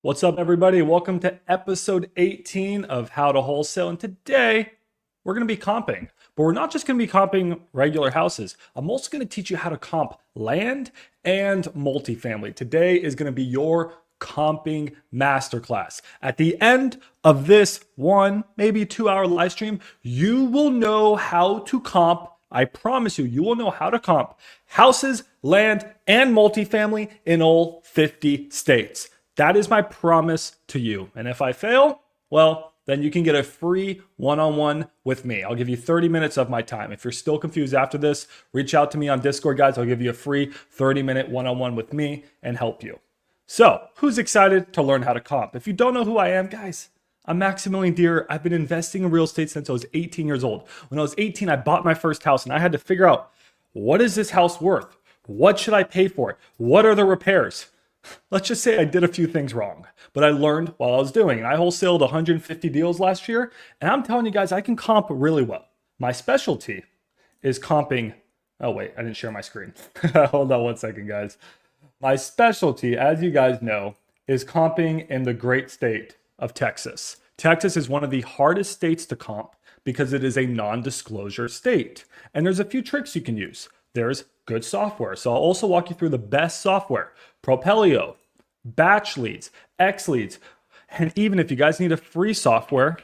What's up, everybody? Welcome to episode 18 of How to Wholesale. And today we're going to be comping, but we're not just going to be comping regular houses. I'm also going to teach you how to comp land and multifamily. Today is going to be your comping masterclass. At the end of this one, maybe 2 hour live stream, you will know how to comp. I promise you, you will know how to comp houses, land, and multifamily in all 50 states. That is my promise to you. And if I fail, well, then you can get a free one-on-one with me. I'll give you 30 minutes of my time. If you're still confused after this, reach out to me on Discord, guys. I'll give you a free 30-minute one-on-one with me and help you. So, who's excited to learn how to comp? If you don't know who I am, guys, I'm Maximilian Deer. I've been investing in real estate since I was 18 years old. When I was 18, I bought my first house and I had to figure out, what is this house worth? What should I pay for it? What are the repairs? Let's just say I did a few things wrong, but I learned while I was doing it. I wholesaled 150 deals last year, and I'm telling you guys, I can comp really well. My specialty is comping. Oh, wait, I didn't share my screen. Hold on one second, guys. My specialty, as you guys know, is comping in the great state of Texas. Texas is one of the hardest states to comp because it is a non-disclosure state. And there's a few tricks you can use. There's good software. So I'll also walk you through the best software. Propelio, Batch Leads, X Leads, and even if you guys need a free software,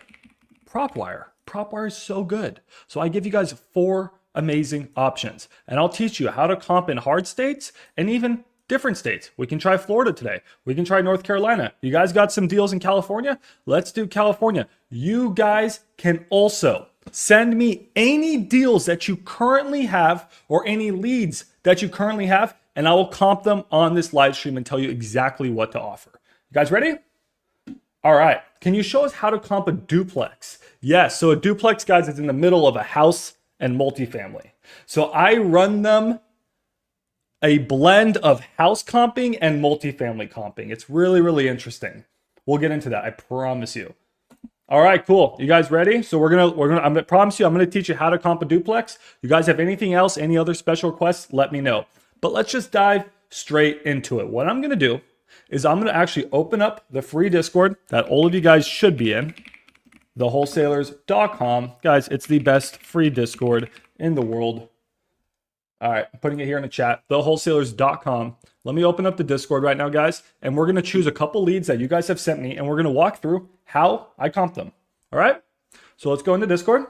PropWire. PropWire is so good. So I give you guys 4 amazing options, and I'll teach you how to comp in hard states and even different states. We can try Florida today. We can try North Carolina. You guys got some deals in California? Let's do California. You guys can also send me any deals that you currently have or any leads that you currently have, and I will comp them on this live stream and tell you exactly what to offer. You guys ready? All right. Can you show us how to comp a duplex? Yes. So a duplex, guys, is in the middle of a house and multifamily. So I run them a blend of house comping and multifamily comping. It's really, really interesting. We'll get into that. I promise you. All right, cool. You guys ready? So I'm gonna promise you, I'm gonna teach you how to comp a duplex. You guys have anything else, any other special requests, let me know. But let's just dive straight into it. What I'm gonna do is I'm gonna actually open up the free Discord that all of you guys should be in, thewholesalers.com. Guys, it's the best free Discord in the world. All right, I'm putting it here in the chat, thewholesalers.com. Let me open up the Discord right now, guys, and we're gonna choose a couple leads that you guys have sent me, and we're gonna walk through how I comp them. All right, so let's go into Discord.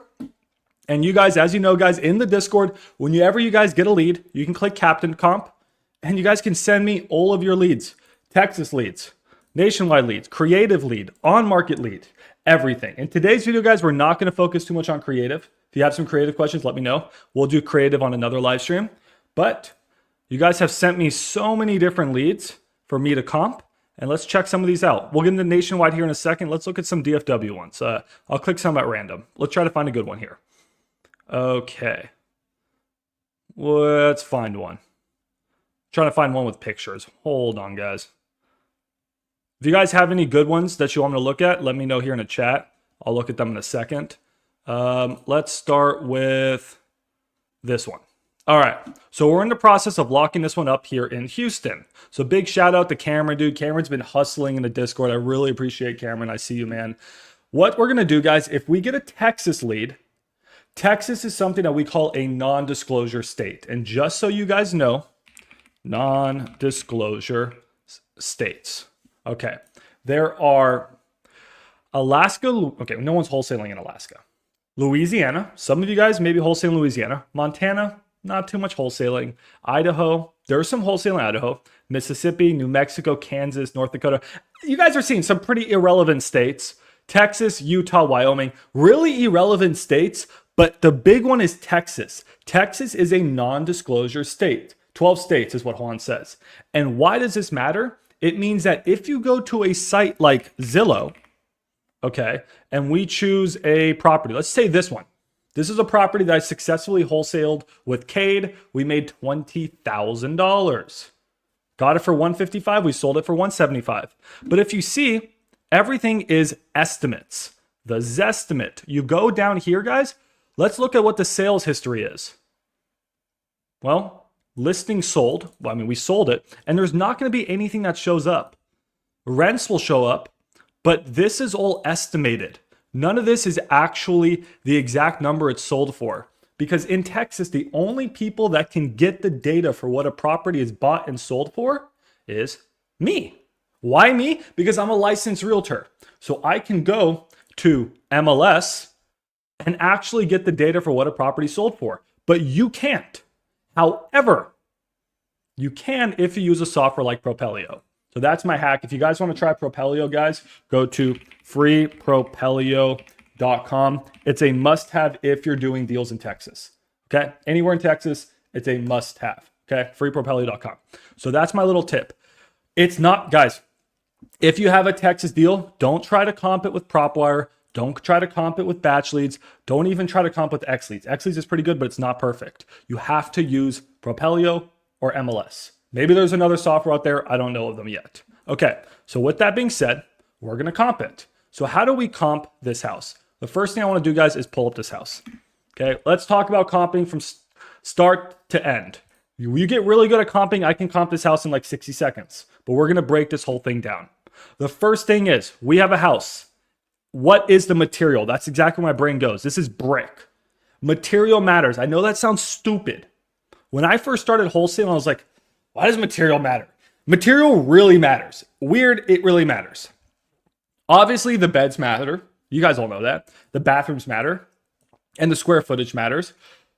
And you guys, as you know, guys, in the Discord, whenever you guys get a lead, you can click Captain Comp, and you guys can send me all of your leads. Texas leads, nationwide leads, creative lead, on-market lead, everything. In today's video, guys, we're not gonna focus too much on creative. If you have some creative questions, let me know. We'll do creative on another live stream. But you guys have sent me so many different leads for me to comp. And let's check some of these out. We'll get into nationwide here in a second. Let's look at some DFW ones. I'll click some at random. Let's try to find a good one here. Okay. Let's find one. Trying to find one with pictures. Hold on, guys. If you guys have any good ones that you want me to look at, let me know here in the chat. I'll look at them in a second. Let's start with this one. All right, so we're in the process of locking this one up here in Houston. So big shout out to Cameron, dude. Cameron's been hustling in the Discord. I really appreciate Cameron. I see you, man. What we're gonna do, guys, if we get a Texas lead, Texas is something that we call a non-disclosure state. And just so you guys know, non-disclosure states. Okay, there are Alaska. Okay, no one's wholesaling in Alaska. Louisiana, some of you guys may be wholesaling Louisiana. Montana, not too much wholesaling. Idaho, there's some wholesaling in Idaho. Mississippi, New Mexico, Kansas, North Dakota. You guys are seeing some pretty irrelevant states. Texas, Utah, Wyoming, really irrelevant states, but the big one is Texas. Texas is a non-disclosure state. 12 states is what Juan says. And why does this matter? It means that if you go to a site like Zillow, okay, and we choose a property, let's say this one. This is a property that I successfully wholesaled with Cade. We made $20,000. Got it for $155. We sold it for $175. But if you see, everything is estimates. The Zestimate. You go down here, guys. Let's look at what the sales history is. Well, listing sold. Well, I mean, we sold it. And there's not going to be anything that shows up. rents will show up, but this is all estimated. None of this is actually the exact number it's sold for. Because in Texas, the only people that can get the data for what a property is bought and sold for is me. Why me? Because I'm a licensed realtor. So I can go to MLS and actually get the data for what a property sold for. But you can't. However, you can if you use a software like Propelio. So that's my hack. If you guys want to try Propelio, guys, go to freepropelio.com. It's a must-have if you're doing deals in Texas. Okay? Anywhere in Texas, it's a must-have. Okay? freepropelio.com. So that's my little tip. It's not, guys, if you have a Texas deal, don't try to comp it with PropWire. Don't try to comp it with batch leads. Don't even try to comp with X leads. X leads is pretty good, but it's not perfect. You have to use Propelio or MLS. Maybe there's another software out there. I don't know of them yet. Okay, so with that being said, we're going to comp it. So how do we comp this house? The first thing I want to do, guys, is pull up this house. Okay, let's talk about comping from start to end. You get really good at comping, I can comp this house in like 60 seconds. But we're going to break this whole thing down. The first thing is, we have a house. What is the material? That's exactly where my brain goes. This is brick. Material matters. I know that sounds stupid. When I first started wholesaling, I was like, why does material matter? Material really matters. Weird, it really matters. Obviously, the beds matter. You guys all know that. The bathrooms matter. And the square footage matters.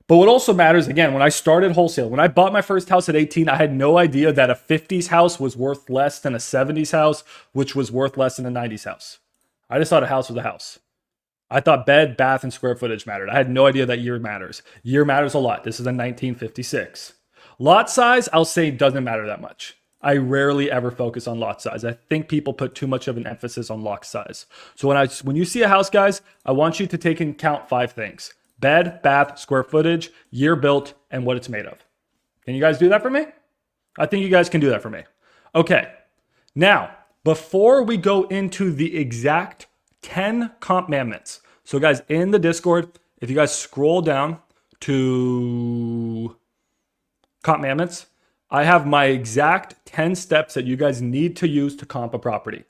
But what also matters, again, when I started wholesale, when I bought my first house at 18, I had no idea that a 50s house was worth less than a 70s house, which was worth less than a 90s house. I just thought a house was a house. I thought bed, bath, and square footage mattered. I had no idea that year matters. Year matters a lot. This is a 1956. Lot size, I'll say, doesn't matter that much. I rarely ever focus on lot size. I think people put too much of an emphasis on lot size. So when you see a house, guys, I want you to take into account 5 things. Bed, bath, square footage, year built, and what it's made of. Can you guys do that for me? I think you guys can do that for me. Okay. Now, before we go into the exact 10 commandments. So guys, in the Discord, if you guys scroll down to commandments, I have my exact 10 steps that you guys need to use to comp a property.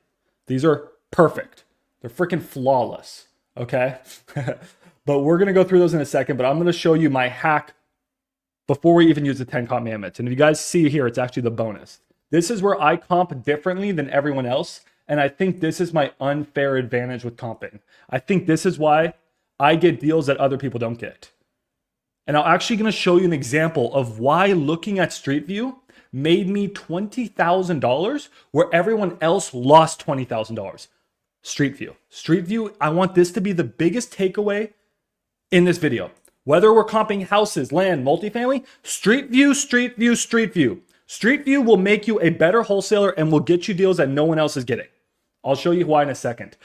These are perfect. They're freaking flawless. Okay. But we're going to go through those in a second, but I'm going to show you my hack before we even use the 10 commandments. And if you guys see here, it's actually the bonus. This is where I comp differently than everyone else. And I think this is my unfair advantage with comping. I think this is why I get deals that other people don't get. And I'm actually going to show you an example of why looking at Street View made me $20,000 where everyone else lost $20,000. Street View. Street View, I want this to be the biggest takeaway in this video. Whether we're comping houses, land, multifamily, Street View, Street View, Street View. Street View will make you a better wholesaler and will get you deals that no one else is getting. I'll show you why in a second.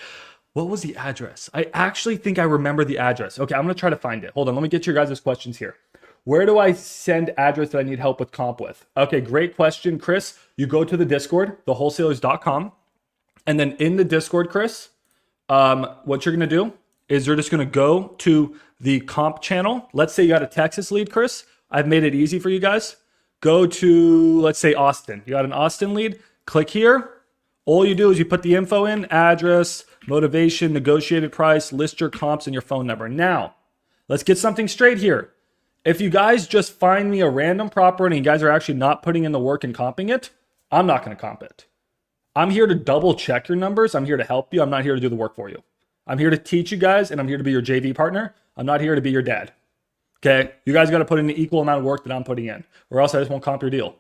What was the address? I actually think I remember the address. Okay, I'm going to try to find it. Hold on, let me get your guys' questions here. Where do I send address that I need help with comp with? Okay, great question, Chris. You go to the Discord, thewholesalers.com. And then in the Discord, Chris, what you're going to do is you're just going to go to the comp channel. Let's say you got a Texas lead, Chris. I've made it easy for you guys. Go to, let's say, Austin. You got an Austin lead. Click here. All you do is you put the info in, address, motivation, negotiated price, list your comps, and your phone number. Now, let's get something straight here. If you guys just find me a random property and you guys are actually not putting in the work and comping it, I'm not going to comp it. I'm here to double check your numbers. I'm here to help you. I'm not here to do the work for you. I'm here to teach you guys, and I'm here to be your JV partner. I'm not here to be your dad. Okay? You guys got to put in the equal amount of work that I'm putting in, or else I just won't comp your deal.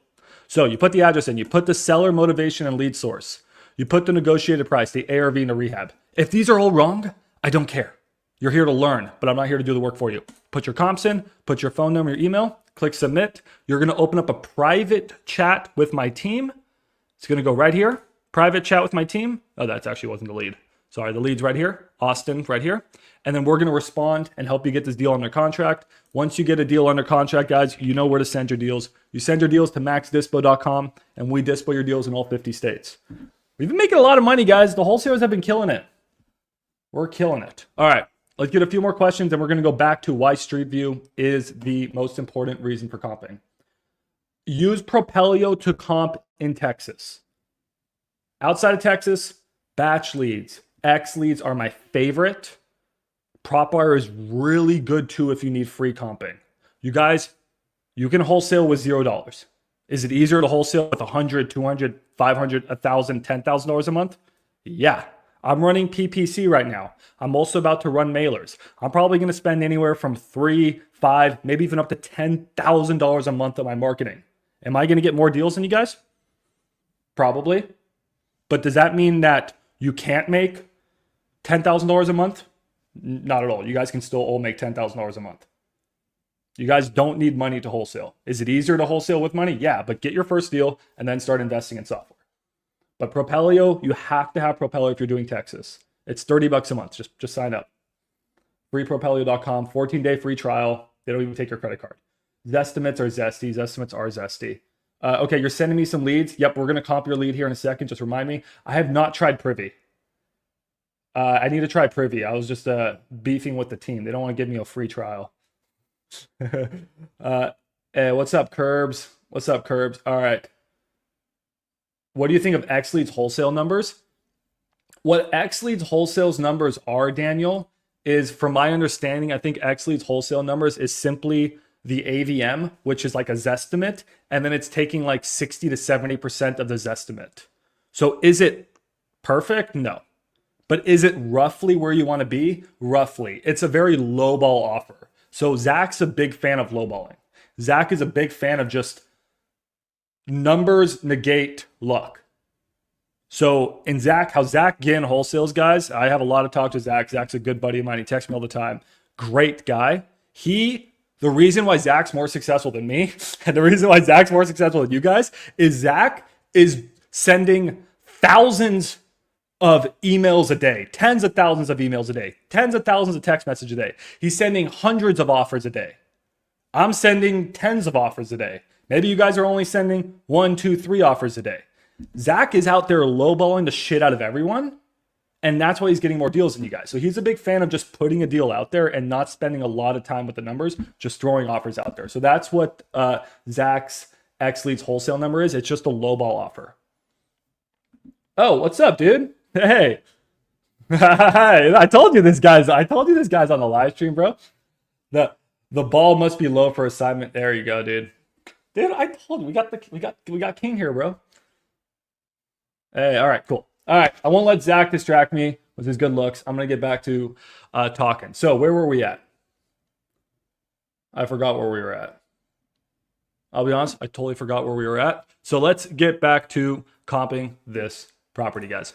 So you put the address in. You put the seller motivation and lead source. You put the negotiated price, the ARV, and the rehab. If these are all wrong, I don't care. You're here to learn, but I'm not here to do the work for you. Put your comps in, put your phone number, your email, click submit. You're going to open up a private chat with my team. It's going to go right here. Private chat with my team. Oh, that actually wasn't the lead. Sorry, the lead's right here. Austin, right here. And then we're going to respond and help you get this deal under contract. Once you get a deal under contract, guys, you know where to send your deals. You send your deals to maxdispo.com, and we dispo your deals in all 50 states. We've been making a lot of money, guys. The wholesalers have been killing it. We're killing it. All right, let's get a few more questions, and we're going to go back to why Street View is the most important reason for comping. Use Propelio to comp in Texas. Outside of Texas, batch leads, X leads are my favorite. PropWire is really good too if you need free comping. You guys, you can wholesale with $0. Is it easier to wholesale with $100, $200, $500, $1,000, $10,000 a month? Yeah. I'm running PPC right now. I'm also about to run mailers. I'm probably going to spend anywhere from $3, $5, maybe even up to $10,000 a month on my marketing. Am I going to get more deals than you guys? Probably. But does that mean that you can't make $10,000 a month? Not at all. You guys can still all make $10,000 a month. You guys don't need money to wholesale. Is it easier to wholesale with money? Yeah, but get your first deal and then start investing in software. But Propelio, you have to have Propelio if you're doing Texas. It's $30 a month. Just sign up. Freepropelio.com, 14-day free trial. They don't even take your credit card. Zestimates are Zesty. Zestimates are Zesty. Okay, you're sending me some leads. Yep, we're going to comp your lead here in a second. Just remind me. I have not tried Privy. I need to try Privy. I was just beefing with the team. They don't want to give me a free trial. Hey, what's up, Curbs? What's up, Curbs? All right. What do you think of X Leads wholesale numbers? What X Leads wholesale's numbers are, Daniel, is from my understanding, I think X Leads wholesale numbers is simply the AVM, which is like a Zestimate, and then it's taking like 60 to 70% of the Zestimate. So is it perfect? No. But is it roughly where you want to be? Roughly. It's a very lowball offer. So Zach's a big fan of lowballing. Zach is a big fan of just numbers negate luck. So in Zach, how Zach Ginn wholesales guys, I have a lot of talk to Zach. Zach's a good buddy of mine. He texts me all the time. Great guy. The reason why Zach's more successful than me, and the reason why Zach's more successful than you guys, is Zach is sending thousands of emails a day, tens of thousands of emails a day, tens of thousands of text messages a day. He's sending hundreds of offers a day. I'm sending tens of offers a day. Maybe you guys are only sending 1, 2, 3 offers a day. Zach is out there lowballing the shit out of everyone, and that's why he's getting more deals than you guys. So he's a big fan of just putting a deal out there and not spending a lot of time with the numbers, just throwing offers out there. So that's what Zach's X Leads wholesale number is. It's just a lowball offer. Oh, what's up, dude? Hey. I told you this guy's on the live stream, bro. The ball must be low for assignment. There you go, dude. Dude, I told you we got King here, bro. Hey, all right, cool. All right, I won't let Zach distract me with his good looks. I'm gonna get back to talking. So where were we at? I forgot where we were at. I'll be honest, I totally forgot where we were at. So let's get back to comping this property, guys.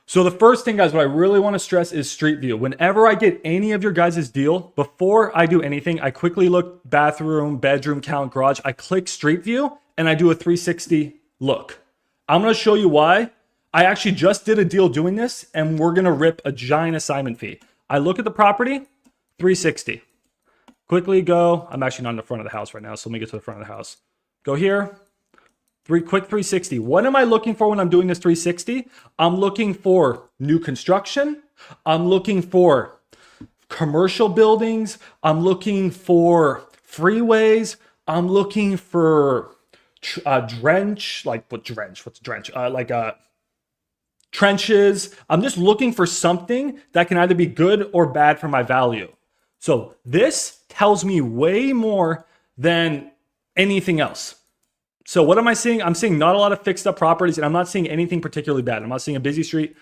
So the first thing, guys, what I really want to stress is Street View. Whenever I get any of your guys' deal, before I do anything, I quickly look bathroom, bedroom count, garage. I click Street View and I do a 360 look. I'm going to show you why. I actually just did a deal doing this, and we're going to rip a giant assignment fee. I look at the property, 360. Quickly go. I'm actually not in the front of the house right now, so let me get to the front of the house. Go here. Quick 360. What am I looking for when I'm doing this 360? I'm looking for new construction. I'm looking for commercial buildings. I'm looking for freeways. I'm looking for trenches. I'm just looking for something that can either be good or bad for my value. So this tells me way more than anything else. So what am I seeing? I'm seeing not a lot of fixed up properties, and I'm not seeing anything particularly bad. I'm not seeing a busy street.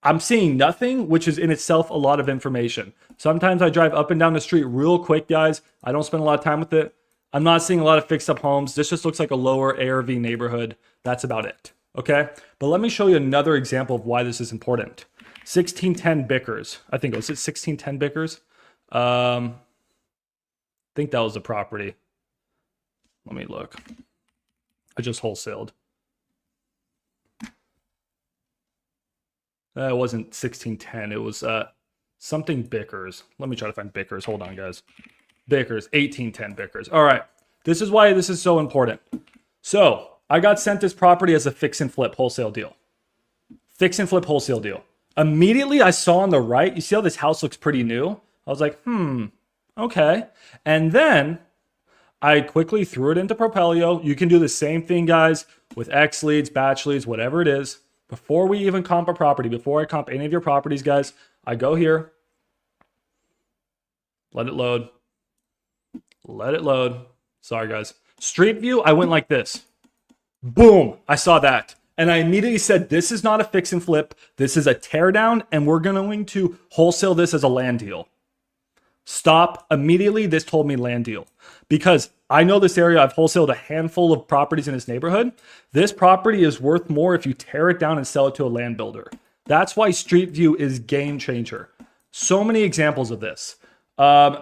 I'm seeing nothing, which is in itself a lot of information. Sometimes I drive up and down the street real quick, guys. I don't spend a lot of time with it. I'm not seeing a lot of fixed up homes. This just looks like a lower ARV neighborhood. That's about it. Okay. But let me show you another example of why this is important. 1610 Bickers. I think it was 1610 Bickers. I think that was the property. Let me look. I just wholesaled. It wasn't 1610. It was something Bickers. Let me try to find Bickers. Hold on, guys. Bickers, 1810 Bickers. All right. This is why this is so important. So I got sent this property as a fix and flip wholesale deal. Fix and flip wholesale deal. Immediately I saw on the right, you see how this house looks pretty new? I was like, okay. And then I quickly threw it into Propelio. You can do the same thing, guys, with X leads, batch leads, whatever it is. Before we even comp a property, before I comp any of your properties, guys, I go here, let it load, let it load. Sorry, guys. Street view, I went like this. Boom, I saw that. And I immediately said, this is not a fix and flip. This is a tear down, and we're going to wholesale this as a land deal. Stop. Immediately, this told me land deal. Because I know this area, I've wholesaled a handful of properties in this neighborhood. This property is worth more if you tear it down and sell it to a land builder. That's why Street View is game changer. So many examples of this.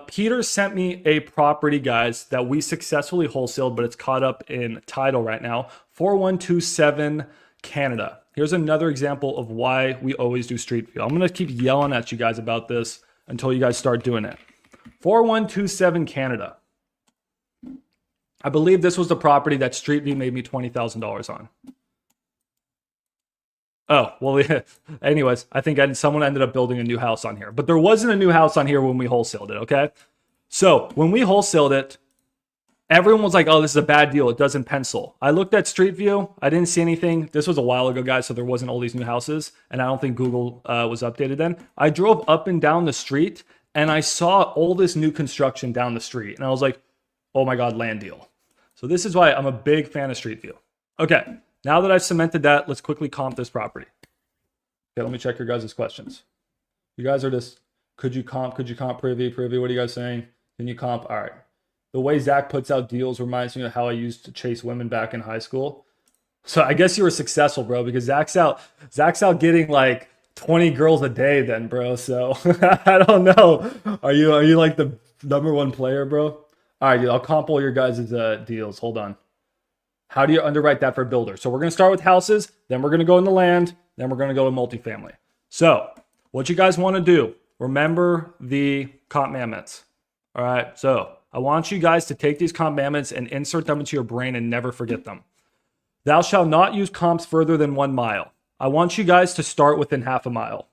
Peter sent me a property, guys, that we successfully wholesaled, but it's caught up in title right now. 4127 Canada. Here's another example of why we always do Street View. I'm going to keep yelling at you guys about this until you guys start doing it. 4127 Canada. I believe this was the property that Street View made me $20,000 on. Oh, well, yeah. Anyways, I think someone ended up building a new house on here. But there wasn't a new house on here when we wholesaled it, okay? So when we wholesaled it, everyone was like, oh, this is a bad deal. It doesn't pencil. I looked at Street View. I didn't see anything. This was a while ago, guys, so there wasn't all these new houses. And I don't think Google was updated then. I drove up and down the street, and I saw all this new construction down the street. And I was like, oh my God, land deal. So this is why I'm a big fan of Street View. Okay. Now that I've cemented that, let's quickly comp this property. Okay, let me check your guys' questions. You guys are just, could you comp privy? What are you guys saying? Can you comp? All right. The way Zach puts out deals reminds me of how I used to chase women back in high school. So I guess you were successful, bro, because Zach's out getting like 20 girls a day then, bro. So I don't know. Are you like the #1 player, bro? All right, dude, I'll comp all your guys' deals. Hold on. How do you underwrite that for a builder? So we're going to start with houses, then we're going to go into land, then we're going to go to multifamily. So what you guys want to do, remember the commandments. All right, so I want you guys to take these commandments and insert them into your brain and never forget them. Thou shalt not use comps further than 1 mile. I want you guys to start within half a mile.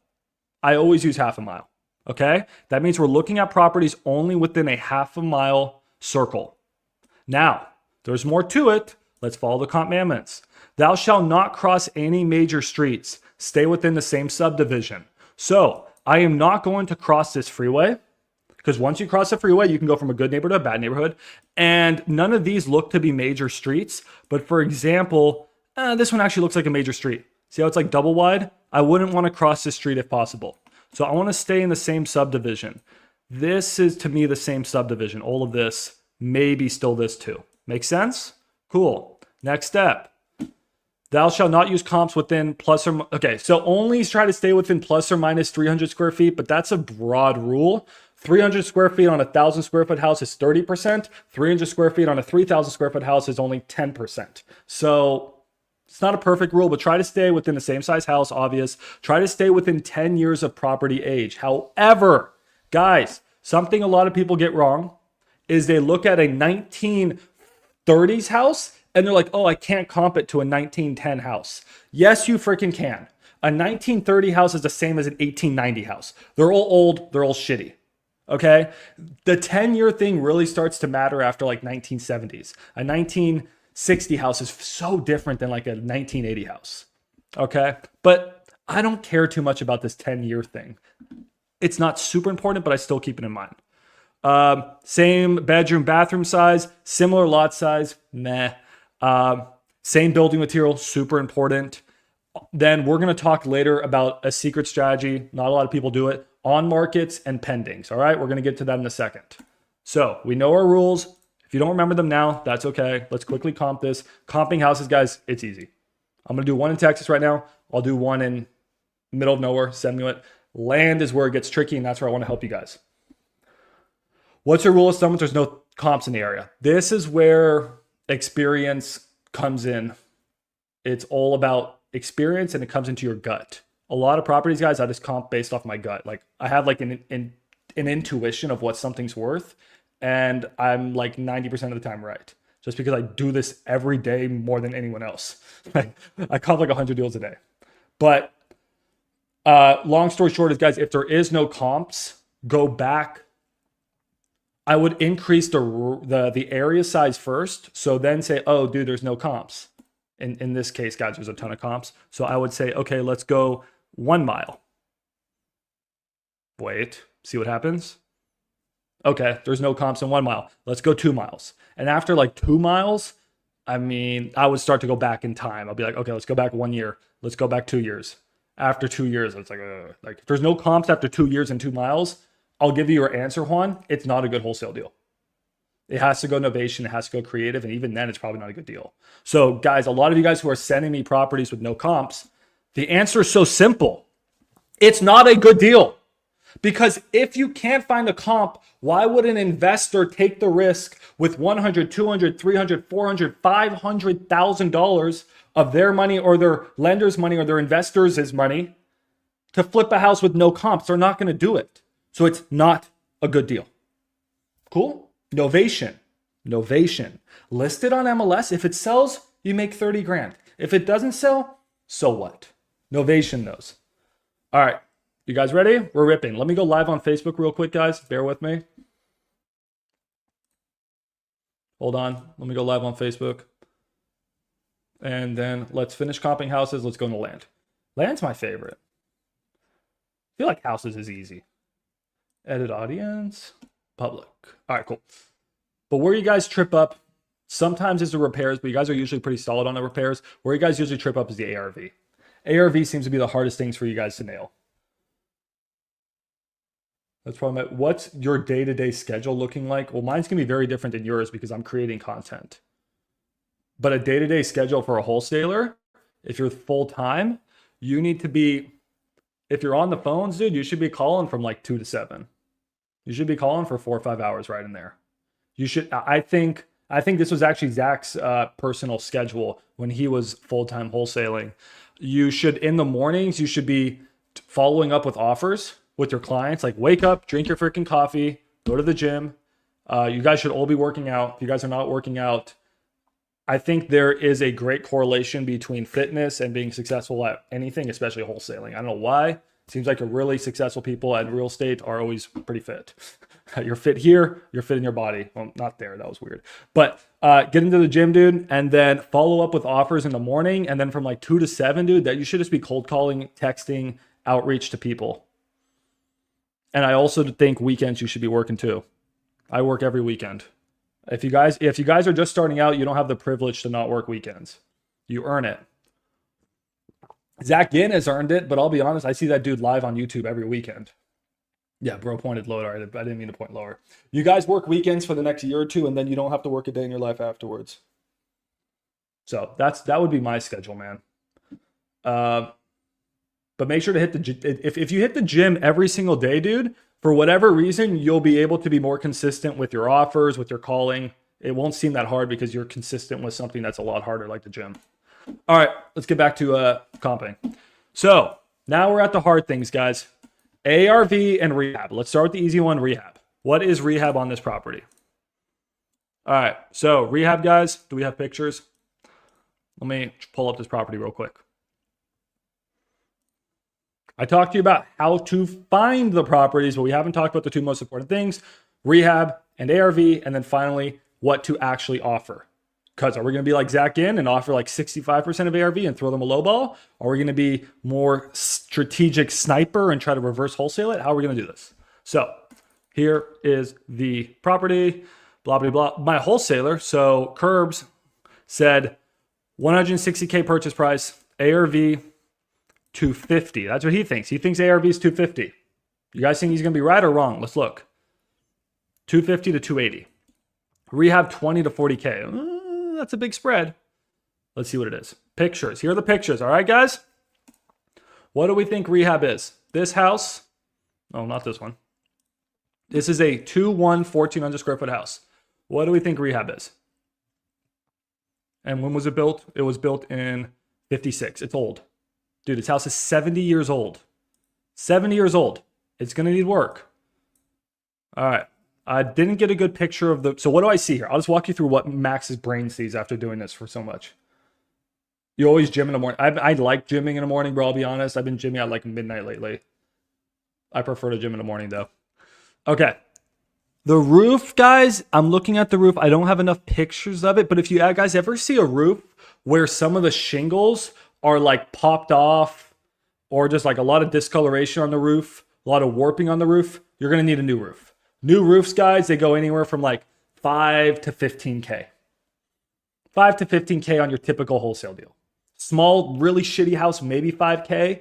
I always use half a mile, okay? That means we're looking at properties only within a half a mile circle. Now, there's more to it. Let's follow the commandments. Thou shalt not cross any major streets. Stay within the same subdivision. So I am not going to cross this freeway because once you cross the freeway, you can go from a good neighborhood to a bad neighborhood. And none of these look to be major streets. But for example, this one actually looks like a major street. See how it's like double wide? I wouldn't want to cross this street if possible. So I want to stay in the same subdivision. This is to me the same subdivision. All of this, maybe still this too. Make sense? Cool. Next step. Thou shalt not use comps within plus or... Okay, so only try to stay within plus or minus 300 square feet, but that's a broad rule. 300 square feet on a 1,000 square foot house is 30%. 300 square feet on a 3,000 square foot house is only 10%. So it's not a perfect rule, but try to stay within the same size house, obvious. Try to stay within 10 years of property age. However, guys, something a lot of people get wrong is they look at a 1930s house and they're like, oh, I can't comp it to a 1910 house. Yes, you freaking can. A 1930 house is the same as an 1890 house. They're all old, they're all shitty. Okay? The 10-year thing really starts to matter after like 1970s. A 1960 house is so different than like a 1980 house. Okay? But I don't care too much about this 10-year thing. It's not super important, but I still keep it in mind. Same bedroom, bathroom size, similar lot size, meh. Same building material, super important. Then we're going to talk later about a secret strategy. Not a lot of people do it. On markets and pendings. All right. We're going to get to that in a second. So we know our rules. If you don't remember them now, that's okay. Let's quickly comp this. Comping houses, guys, it's easy. I'm going to do one in Texas right now. I'll do one in middle of nowhere. Send me it. Land is where it gets tricky, and that's where I want to help you guys. What's your rule of thumb if there's no comps in the area? This is where experience comes in. It's all about experience and it comes into your gut. A lot of properties, guys, I just comp based off my gut. Like I have like an intuition of what something's worth, and I'm like 90% of the time right. Just because I do this every day more than anyone else. I comp like 100 deals a day. But long story short is, guys, if there is no comps, go back. I would increase the area size first. So then say, oh, dude, there's no comps. In this case, guys, there's a ton of comps. So I would say, okay, let's go 1 mile. Wait, see what happens? Okay, there's no comps in 1 mile. Let's go 2 miles. And after like 2 miles, I mean, I would start to go back in time. I'll be like, okay, let's go back 1 year. Let's go back 2 years. After 2 years, it's like if there's no comps after 2 years and 2 miles, I'll give you your answer, Juan. It's not a good wholesale deal. It has to go innovation. It has to go creative. And even then, it's probably not a good deal. So guys, a lot of you guys who are sending me properties with no comps, the answer is so simple. It's not a good deal. Because if you can't find a comp, why would an investor take the risk with $100, $200, $300, $400, $500,000 of their money or their lender's money or their investors' money to flip a house with no comps? They're not going to do it. So it's not a good deal. Cool? Novation. Listed on MLS. If it sells, you make 30 grand. If it doesn't sell, so what? Novation knows. All right. You guys ready? We're ripping. Let me go live on Facebook real quick, guys. Bear with me. Hold on. Let me go live on Facebook. And then let's finish comping houses. Let's go into land. Land's my favorite. I feel like houses is easy. Edit audience. Public. All right, cool. But where you guys trip up, sometimes is the repairs, but you guys are usually pretty solid on the repairs. Where you guys usually trip up is the ARV. ARV seems to be the hardest things for you guys to nail. That's probably what's your day-to-day schedule looking like? Well, mine's going to be very different than yours because I'm creating content. But a day-to-day schedule for a wholesaler, if you're full-time, you need to be, if you're on the phones, dude, you should be calling from like 2 to 7. You should be calling for 4 or 5 hours right in there. You should, I think this was actually Zach's personal schedule when he was full-time wholesaling. You should, in the mornings, you should be following up with offers with your clients. Like wake up, drink your freaking coffee, go to the gym. You guys should all be working out. If you guys are not working out, I think there is a great correlation between fitness and being successful at anything, especially wholesaling. I don't know why. Seems like really successful people at real estate are always pretty fit. You're fit here, you're fit in your body. Well, not there, that was weird. But get into the gym, dude, and then follow up with offers in the morning. And then from like 2 to 7, dude, that you should just be cold calling, texting, outreach to people. And I also think weekends you should be working too. I work every weekend. If you guys are just starting out, you don't have the privilege to not work weekends. You earn it. Zach Ginn has earned it, but I'll be honest, I see that dude live on YouTube every weekend. Yeah, bro pointed lower. I didn't mean to point lower. You guys work weekends for the next year or two, and then you don't have to work a day in your life afterwards. So that would be my schedule, man. But make sure to hit if you hit the gym every single day, dude, for whatever reason, you'll be able to be more consistent with your offers, with your calling. It won't seem that hard because you're consistent with something that's a lot harder, like the gym. All right, let's get back to comping. So now we're at the hard things, guys. ARV and rehab. Let's start with the easy one, rehab. What is rehab on this property? All right, so rehab, guys, do we have pictures? Let me pull up this property real quick. I talked to you about how to find the properties, but we haven't talked about the two most important things, rehab and ARV, and then finally, what to actually offer. Because are we going to be like Zach Ginn and offer like 65% of ARV and throw them a low ball? Or are we going to be more strategic sniper and try to reverse wholesale it? How are we going to do this? So here is the property, blah, blah, blah. My wholesaler, so Curbs, said 160K purchase price, ARV 250. That's what he thinks. He thinks ARV is 250. You guys think he's going to be right or wrong? Let's look. 250 to 280. Rehab 20 to 40K. That's a big spread. Let's see what it is. Pictures. Here are the pictures. All right, guys. What do we think rehab is? This house. Oh, not this one. This is a 1,400 square foot house. What do we think rehab is? And when was it built? It was built in 56. It's old. Dude, this house is 70 years old. 70 years old. It's going to need work. All right. I didn't get a good picture of the... So what do I see here? I'll just walk you through what Max's brain sees after doing this for so much. You always gym in the morning. I like gymming in the morning, bro. I'll be honest. I've been gymming at like midnight lately. I prefer to gym in the morning, though. Okay. The roof, guys, I'm looking at the roof. I don't have enough pictures of it, but if you guys ever see a roof where some of the shingles are like popped off or just like a lot of discoloration on the roof, a lot of warping on the roof, you're going to need a new roof. New roofs, guys, they go anywhere from like 5 to 15K. 5 to 15K on your typical wholesale deal. Small, really shitty house, maybe 5K,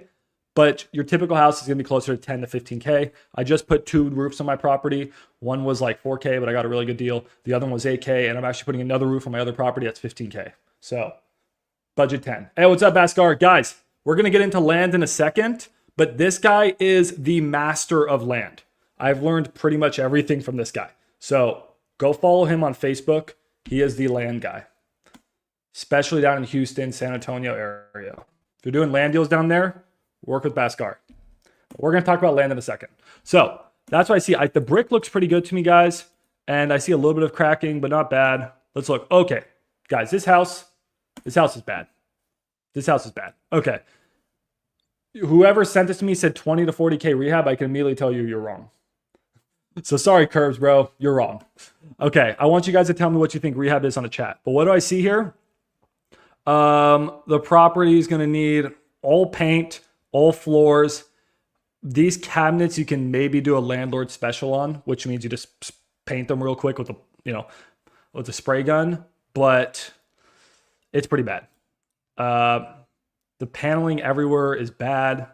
but your typical house is going to be closer to 10 to 15K. I just put 2 roofs on my property. One was like 4K, but I got a really good deal. The other one was 8K, and I'm actually putting another roof on my other property that's 15K. So budget 10. Hey, what's up, Bhaskar? Guys, we're going to get into land in a second, but this guy is the master of land. I've learned pretty much everything from this guy. So go follow him on Facebook. He is the land guy, especially down in Houston, San Antonio area. If you're doing land deals down there, work with Bhaskar. We're going to talk about land in a second. So that's what I see. The brick looks pretty good to me, guys. And I see a little bit of cracking, but not bad. Let's look. Okay, guys, this house is bad. This house is bad. Okay. Whoever sent this to me said 20 to 40K rehab. I can immediately tell you you're wrong. So sorry, Curbs, bro. You're wrong. Okay, I want you guys to tell me what you think rehab is on the chat. But what do I see here? The property is going to need all paint, all floors. These cabinets you can maybe do a landlord special on, which means you just paint them real quick with a spray gun, but it's pretty bad. The paneling everywhere is bad.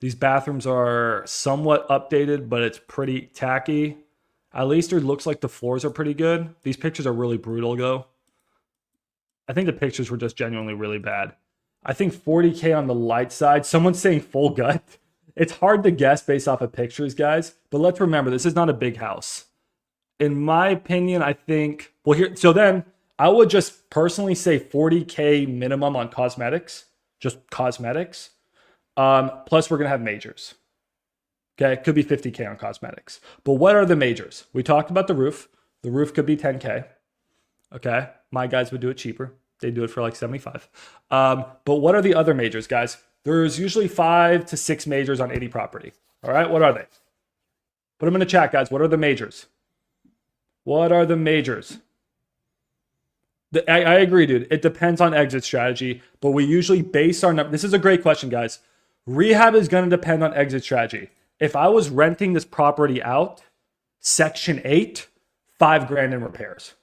These bathrooms are somewhat updated, but it's pretty tacky. At least it looks like the floors are pretty good. These pictures are really brutal, though. I think the pictures were just genuinely really bad. I think 40K on the light side. Someone's saying full gut. It's hard to guess based off of pictures, guys. But let's remember, this is not a big house. In my opinion, I think... Well, here. So then, I would just personally say 40K minimum on cosmetics. Just cosmetics. Plus, we're going to have majors. Okay, it could be 50K on cosmetics. But what are the majors? We talked about the roof. The roof could be 10K. Okay, my guys would do it cheaper. They do it for like 75. But what are the other majors, guys? There's usually 5 to 6 majors on 80 property. All right, what are they? Put them in the chat, guys. What are the majors? What are the majors? I agree, dude. It depends on exit strategy, but we usually base our number. This is a great question, guys. Rehab is going to depend on exit strategy. If I was renting this property out, Section 8, $5,000 in repairs.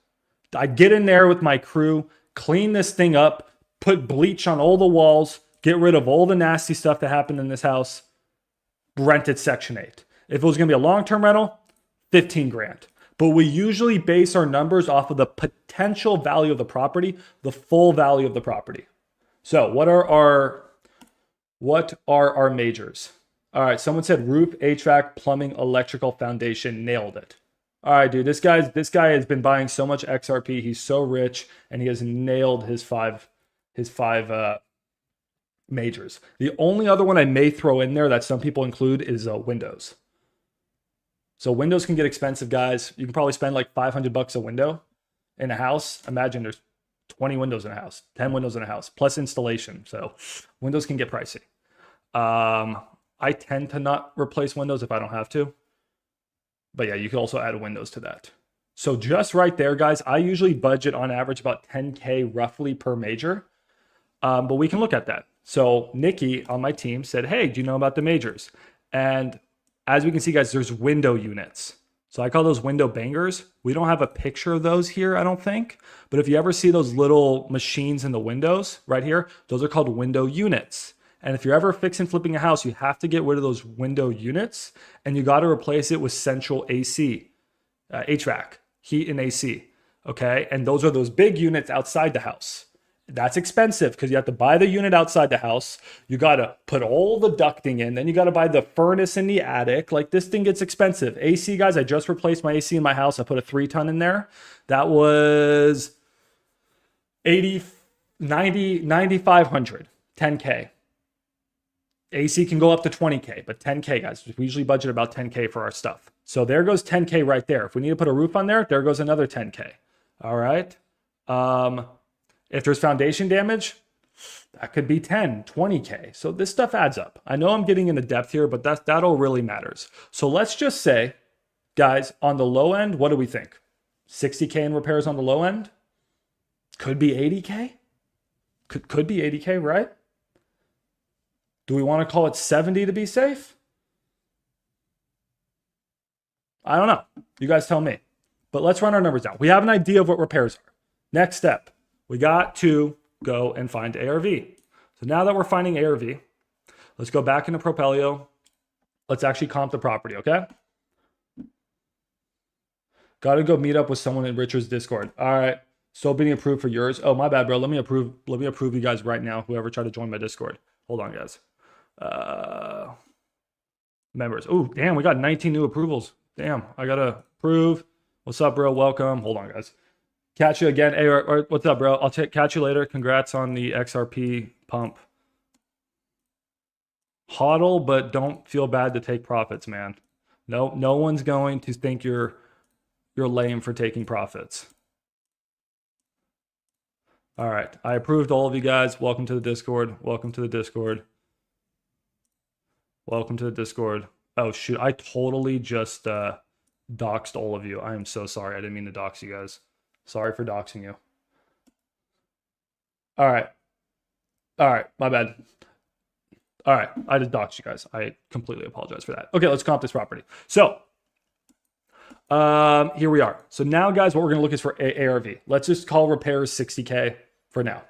I'd get in there with my crew, clean this thing up, put bleach on all the walls, get rid of all the nasty stuff that happened in this house, rent it Section 8. If it was going to be a long-term rental, $15,000. But we usually base our numbers off of the potential value of the property, the full value of the property. So what are our majors? All right, someone said roof, HVAC, plumbing, electrical, foundation. Nailed it. All right, dude, this guy has been buying so much XRP. He's so rich, and he has nailed his five majors. The only other one I may throw in there that some people include is windows. So windows can get expensive, guys. You can probably spend like $500 a window in a house. Imagine there's 20 windows in a house, 10 windows in a house, plus installation. So windows can get pricey. I tend to not replace windows if I don't have to. But yeah, you can also add windows to that. So just right there, guys, I usually budget on average about 10K roughly per major. But we can look at that. So Nikki on my team said, hey, do you know about the majors? And as we can see, guys, there's window units. So I call those window bangers. We don't have a picture of those here, I don't think. But if you ever see those little machines in the windows right here, those are called window units. And if you're ever fixing flipping a house, you have to get rid of those window units, and you got to replace it with central AC, HVAC, heat and AC. Okay. And those are those big units outside the house. That's expensive because you have to buy the unit outside the house. You got to put all the ducting in. Then you got to buy the furnace in the attic. Like, this thing gets expensive. AC, guys, I just replaced my AC in my house. I put a 3-ton in there. That was 9,500, 10K. AC can go up to 20K, but 10K, guys. We usually budget about 10K for our stuff. So there goes 10K right there. If we need to put a roof on there, there goes another 10K. All right. If there's foundation damage, that could be 10, 20K. So this stuff adds up. I know I'm getting into depth here, but that all really matters. So let's just say, guys, on the low end, what do we think? 60K in repairs on the low end? Could be 80K? Could be 80K, right? Do we want to call it 70 to be safe? I don't know. You guys tell me. But let's run our numbers down. We have an idea of what repairs are. Next step, we got to go and find ARV. So now that we're finding ARV, let's go back into Propelio. Let's actually comp the property, okay? Got to go meet up with someone in Richard's Discord. All right. Still being approved for yours. Oh, my bad, bro. Let me approve you guys right now. Whoever tried to join my Discord. Hold on, guys. Members. Oh, damn. We got 19 new approvals. Damn. I got to approve. What's up, bro? Welcome. Hold on, guys. Catch you again. Hey, or what's up, bro? I'll catch you later. Congrats on the XRP pump. Hodl, but don't feel bad to take profits, man. No one's going to think you're lame for taking profits. All right. I approved all of you guys. Welcome to the Discord. Welcome to the Discord. Welcome to the Discord. Oh, shoot. I totally just doxed all of you. I am so sorry. I didn't mean to dox you guys. Sorry for doxing you. All right. All right. My bad. All right. I just doxed you guys. I completely apologize for that. Okay, let's comp this property. So here we are. So now, guys, what we're going to look is for ARV. Let's just call repairs 60K for now.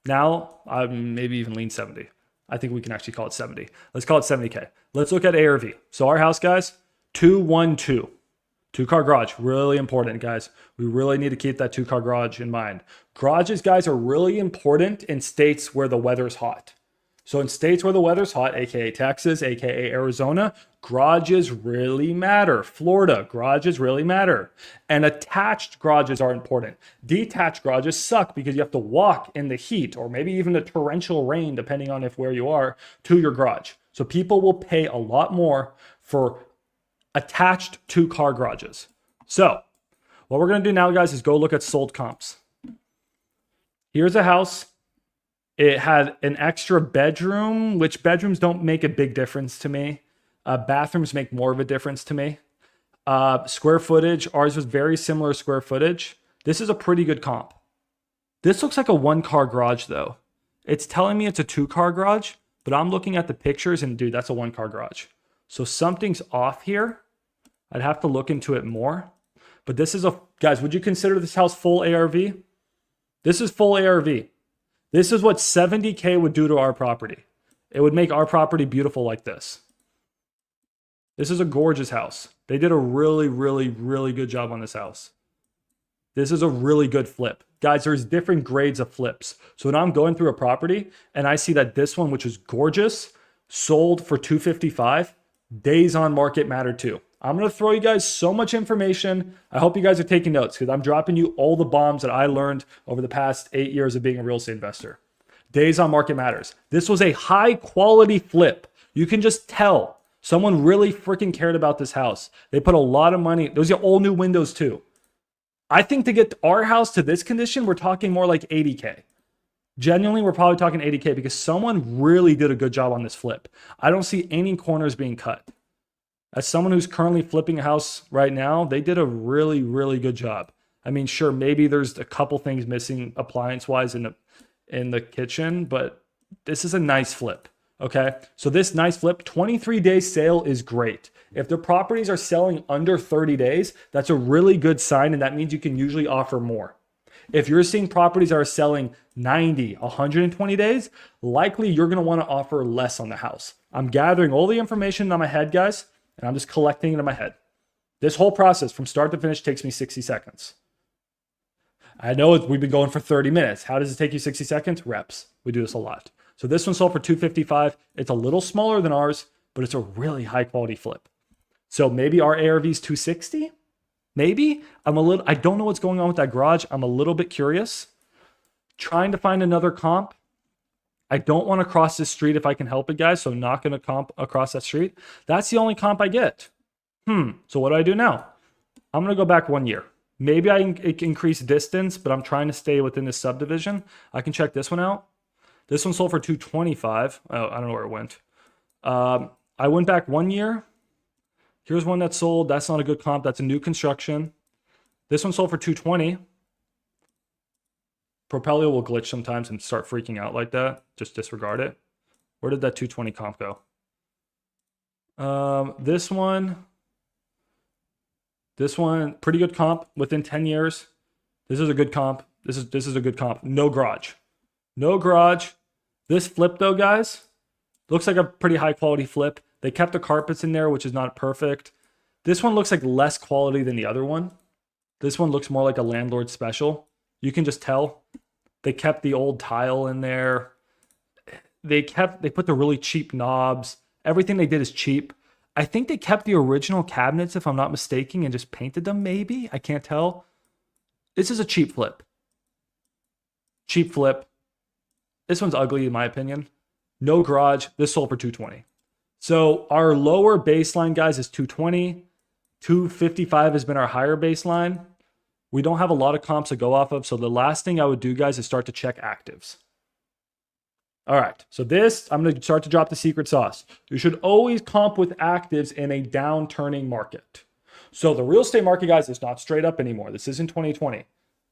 Now, maybe even lean 70. I think we can actually call it 70. Let's call it 70K. Let's look at ARV. So our house, guys, 212. 2-car garage, really important, guys. We really need to keep that 2-car garage in mind. Garages, guys, are really important in states where the weather's hot. So in states where the weather's hot, aka Texas, aka Arizona, garages really matter. Florida, garages really matter. And attached garages are important. Detached garages suck because you have to walk in the heat or maybe even the torrential rain, depending on where you are, to your garage. So people will pay a lot more for attached 2-car garages. So what we're going to do now, guys, is go look at sold comps. Here's a house. It had an extra bedroom, which bedrooms don't make a big difference to me. Bathrooms make more of a difference to me. Square footage, ours was very similar square footage. This is a pretty good comp. This looks like a 1-car garage, though. It's telling me it's a 2-car garage, but I'm looking at the pictures and, dude, that's a 1-car garage. So something's off here. I'd have to look into it more. But this is guys, would you consider this house full ARV? This is full ARV. This is what 70K would do to our property. It would make our property beautiful like this. This is a gorgeous house. They did a really, really, really good job on this house. This is a really good flip. Guys, there's different grades of flips. So when I'm going through a property and I see that this one, which is gorgeous, sold for $255, days on market matter too. I'm going to throw you guys so much information. I hope you guys are taking notes because I'm dropping you all the bombs that I learned over the past 8 years of being a real estate investor. Days on market matters. This was a high quality flip. You can just tell someone really freaking cared about this house. They put a lot of money. Those are all new windows too. I think to get our house to this condition, we're talking more like 80K. Genuinely, we're probably talking 80K because someone really did a good job on this flip. I don't see any corners being cut. As someone who's currently flipping a house right now, they did a really, really good job. I mean, sure, maybe there's a couple things missing appliance-wise in the kitchen, but this is a nice flip, okay? So this nice flip, 23-day sale is great. If the properties are selling under 30 days, that's a really good sign, and that means you can usually offer more. If you're seeing properties that are selling 90, 120 days, likely you're going to want to offer less on the house. I'm gathering all the information in my head, guys, and I'm just collecting it in my head. This whole process from start to finish takes me 60 seconds. I know we've been going for 30 minutes. How does it take you 60 seconds? Reps. We do this a lot. So this one sold for $255. It's a little smaller than ours, but it's a really high quality flip. So maybe our ARV is 260? Maybe. I don't know what's going on with that garage. I'm a little bit curious. Trying to find another comp. I don't want to cross this street if I can help it, guys. So I'm not going to comp across that street. That's the only comp I get. So what do I do now? I'm going to go back 1 year. Maybe I increase distance, but I'm trying to stay within this subdivision. I can check this one out. This one sold for $225. Oh, I don't know where it went. I went back 1 year. Here's one that sold. That's not a good comp. That's a new construction. This one sold for $220. Propelio will glitch sometimes and start freaking out like that. Just disregard it. Where did that 220 comp go? This one, pretty good comp within 10 years. This is a good comp. This is a good comp. No garage. No garage. This flip though, guys, looks like a pretty high quality flip. They kept the carpets in there, which is not perfect. This one looks like less quality than the other one. This one looks more like a landlord special. You can just tell. They kept the old tile in there. They put the really cheap knobs. Everything they did is cheap. I think they kept the original cabinets, if I'm not mistaken, and just painted them, maybe. I can't tell. This is a cheap flip. Cheap flip. This one's ugly, in my opinion. No garage. This sold for 220. So our lower baseline, guys, is 220. 255 has been our higher baseline. We don't have a lot of comps to go off of. So the last thing I would do, guys, is start to check actives. All right, so this, I'm going to start to drop the secret sauce. You should always comp with actives in a downturning market. So the real estate market, guys, is not straight up anymore. This isn't 2020.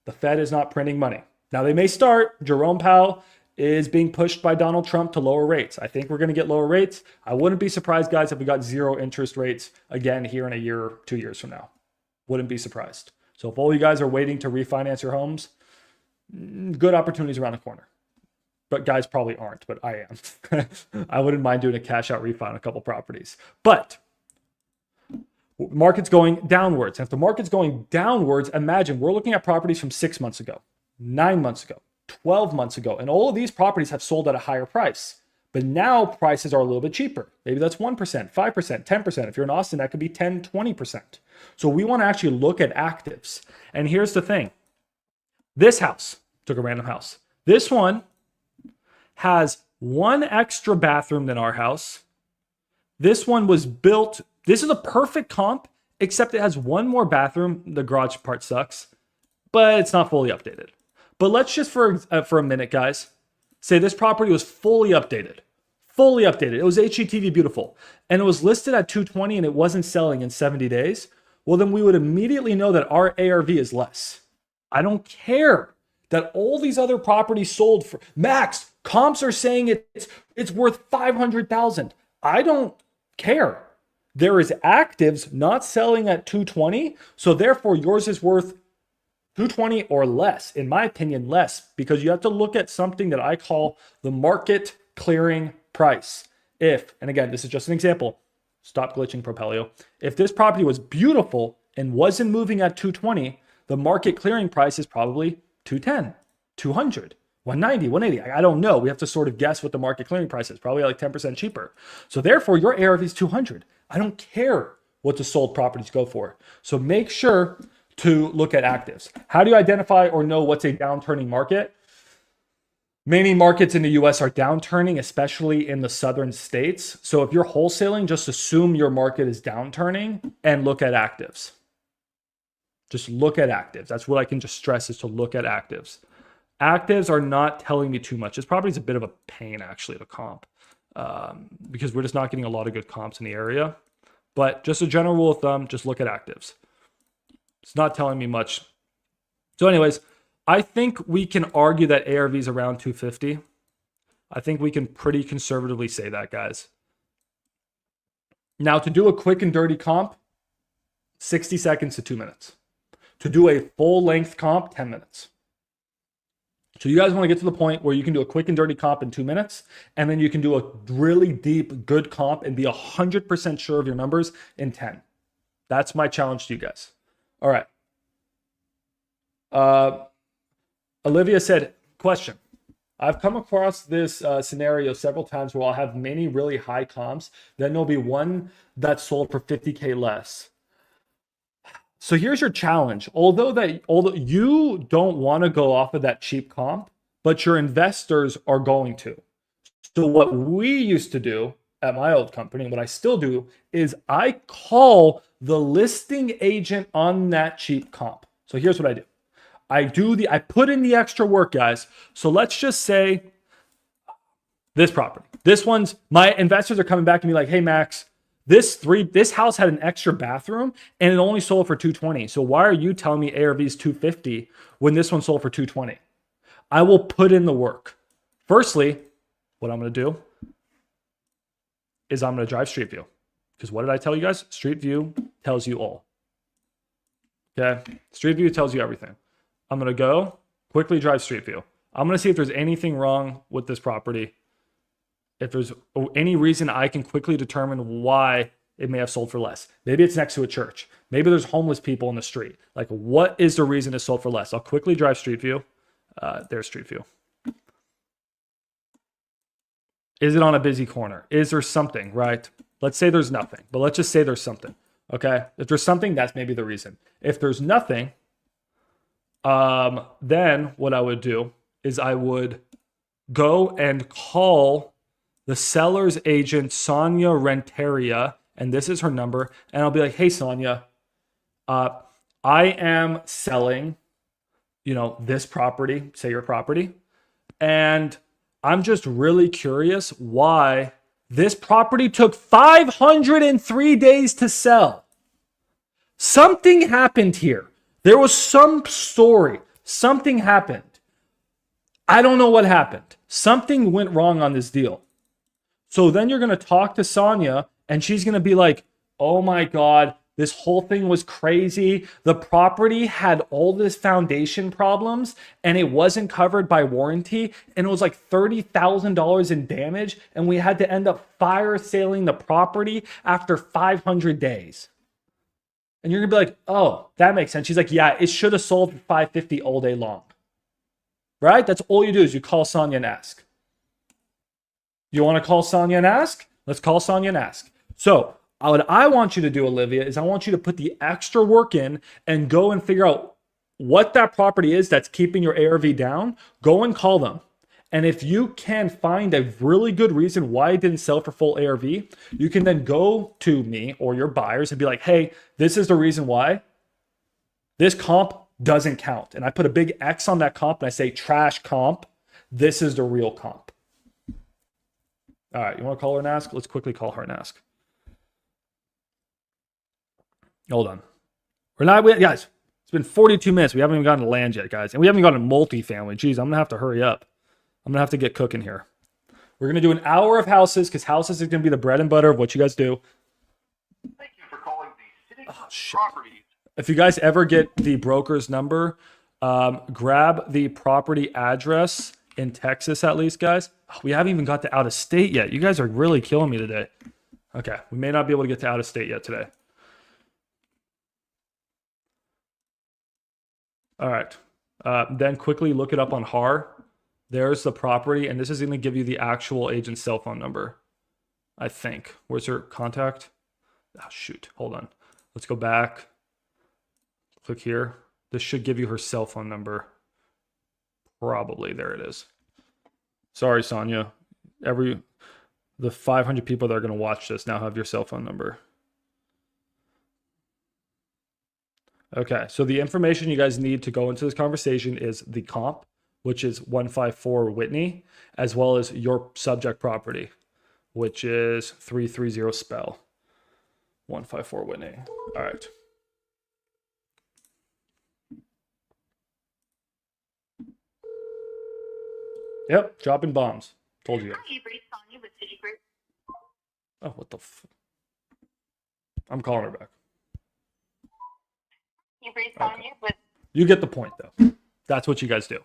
The Fed is not printing money. Now they may start. Jerome Powell is being pushed by Donald Trump to lower rates. I think we're going to get lower rates. I wouldn't be surprised, guys, if we got zero interest rates again here in a year or 2 years from now. Wouldn't be surprised. So if all you guys are waiting to refinance your homes, good opportunities around the corner. But guys probably aren't, but I am. I wouldn't mind doing a cash out refi on a couple properties. But market's going downwards. And if the market's going downwards, imagine we're looking at properties from 6 months ago, 9 months ago, 12 months ago. And all of these properties have sold at a higher price. But now prices are a little bit cheaper. Maybe that's 1%, 5%, 10%. If you're in Austin, that could be 10, 20%. So we want to actually look at actives. And here's the thing. This house, took a random house. This one has one extra bathroom than our house. This one was built, this is a perfect comp, except it has one more bathroom. The garage part sucks, but it's not fully updated. But let's just for a minute, guys, say this property was fully updated. Fully updated. It was HTW beautiful. And it was listed at 220 and it wasn't selling in 70 days. Well, then we would immediately know that our ARV is less. I don't care that all these other properties sold for max. Comps are saying it's worth 500,000. I don't care. There is actives not selling at 220, so therefore yours is worth 220 or less. In my opinion, less, because you have to look at something that I call the market clearing price. If, and again, this is just an example. Stop glitching, Propelio. If this property was beautiful and wasn't moving at 220, the market clearing price is probably 210, 200. 190, 180. I don't know. We have to sort of guess what the market clearing price is. Probably like 10% cheaper. So therefore, your ARV is 200. I don't care what the sold properties go for. So make sure to look at actives. How do you identify or know what's a downturning market? Many markets in the US are downturning, especially in the southern states. So if you're wholesaling, just assume your market is downturning and look at actives. Just look at actives. That's what I can just stress, is to look at actives. Actives are not telling me too much. This property is a bit of a pain, actually, to comp, because we're just not getting a lot of good comps in the area. But just a general rule of thumb, just look at actives. It's not telling me much. So anyways, I think we can argue that ARV is around 250. I think we can pretty conservatively say that, guys. Now, to do a quick and dirty comp, 60 seconds to 2 minutes. To do a full length comp, 10 minutes. So you guys want to get to the point where you can do a quick and dirty comp in 2 minutes, and then you can do a really deep, good comp and be 100% sure of your numbers in 10. That's my challenge to you guys. All right. Olivia said, question. I've come across this scenario several times where I'll have many really high comps. Then there'll be one that sold for 50K less. So here's your challenge. Although you don't want to go off of that cheap comp, but your investors are going to. So what we used to do at my old company, and what I still do, is I call the listing agent on that cheap comp. So here's what I do. I put in the extra work, guys. So let's just say this property. This one's, my investors are coming back to me like, hey, Max, this house had an extra bathroom and it only sold for 220. So why are you telling me ARV is 250 when this one sold for 220? I will put in the work. Firstly, what I'm going to do is I'm going to drive Street View. Because what did I tell you guys? Street View tells you all. Okay? Street View tells you everything. I'm going to go quickly drive Street View. I'm going to see if there's anything wrong with this property. If there's any reason I can quickly determine why it may have sold for less. Maybe it's next to a church. Maybe there's homeless people in the street. Like, what is the reason it sold for less? I'll quickly drive Street View. There's Street View. Is it on a busy corner? Is there something, right? Let's say there's nothing, but let's just say there's something, okay? If there's something, that's maybe the reason. If there's nothing, then what I would do is I would go and call the seller's agent, Sonia Renteria, and this is her number, and I'll be like, hey, Sonia, I am selling, this property, say your property, and I'm just really curious why this property took 503 days to sell. Something happened here. There was some story. Something happened. I don't know what happened. Something went wrong on this deal. So then you're going to talk to Sonia and she's going to be like, oh my God, this whole thing was crazy. The property had all this foundation problems and it wasn't covered by warranty. And it was like $30,000 in damage. And we had to end up fire sailing the property after 500 days. And you're going to be like, oh, that makes sense. She's like, yeah, it should have sold for 550 all day long. Right? That's all you do is you call Sonia and ask. You want to call Sonia and ask? Let's call Sonia and ask. So what I want you to do, Olivia, is I want you to put the extra work in and go and figure out what that property is that's keeping your ARV down. Go and call them. And if you can find a really good reason why it didn't sell for full ARV, you can then go to me or your buyers and be like, hey, this is the reason why this comp doesn't count. And I put a big X on that comp and I say trash comp. This is the real comp. All right, you want to call her and ask? Let's quickly call her and ask. Hold on. Guys, it's been 42 minutes. We haven't even gotten to land yet, guys. And we haven't gotten to multifamily. Jeez, I'm going to have to hurry up. I'm going to have to get cooking here. We're going to do an hour of houses because houses is going to be the bread and butter of what you guys do. Thank you for calling the City Properties. If you guys ever get the broker's number, grab the property address in Texas at least, guys. We haven't even got to out of state yet. You guys are really killing me today. Okay, we may not be able to get to out of state yet today. All right, then quickly look it up on HAR. There's the property, and this is going to give you the actual agent's cell phone number, I think. Where's your contact? Oh, shoot, hold on. Let's go back. Click here. This should give you her cell phone number. Probably, there it is. Sorry, Sonia. The 500 people that are going to watch this now have your cell phone number. Okay, so the information you guys need to go into this conversation is the comp, which is 154 Whitney, as well as your subject property, which is 330 Spell. 154 Whitney. All right. Yep, dropping bombs. Told you. Oh, what the f... I'm calling her back. Okay. You get the point, though. That's what you guys do.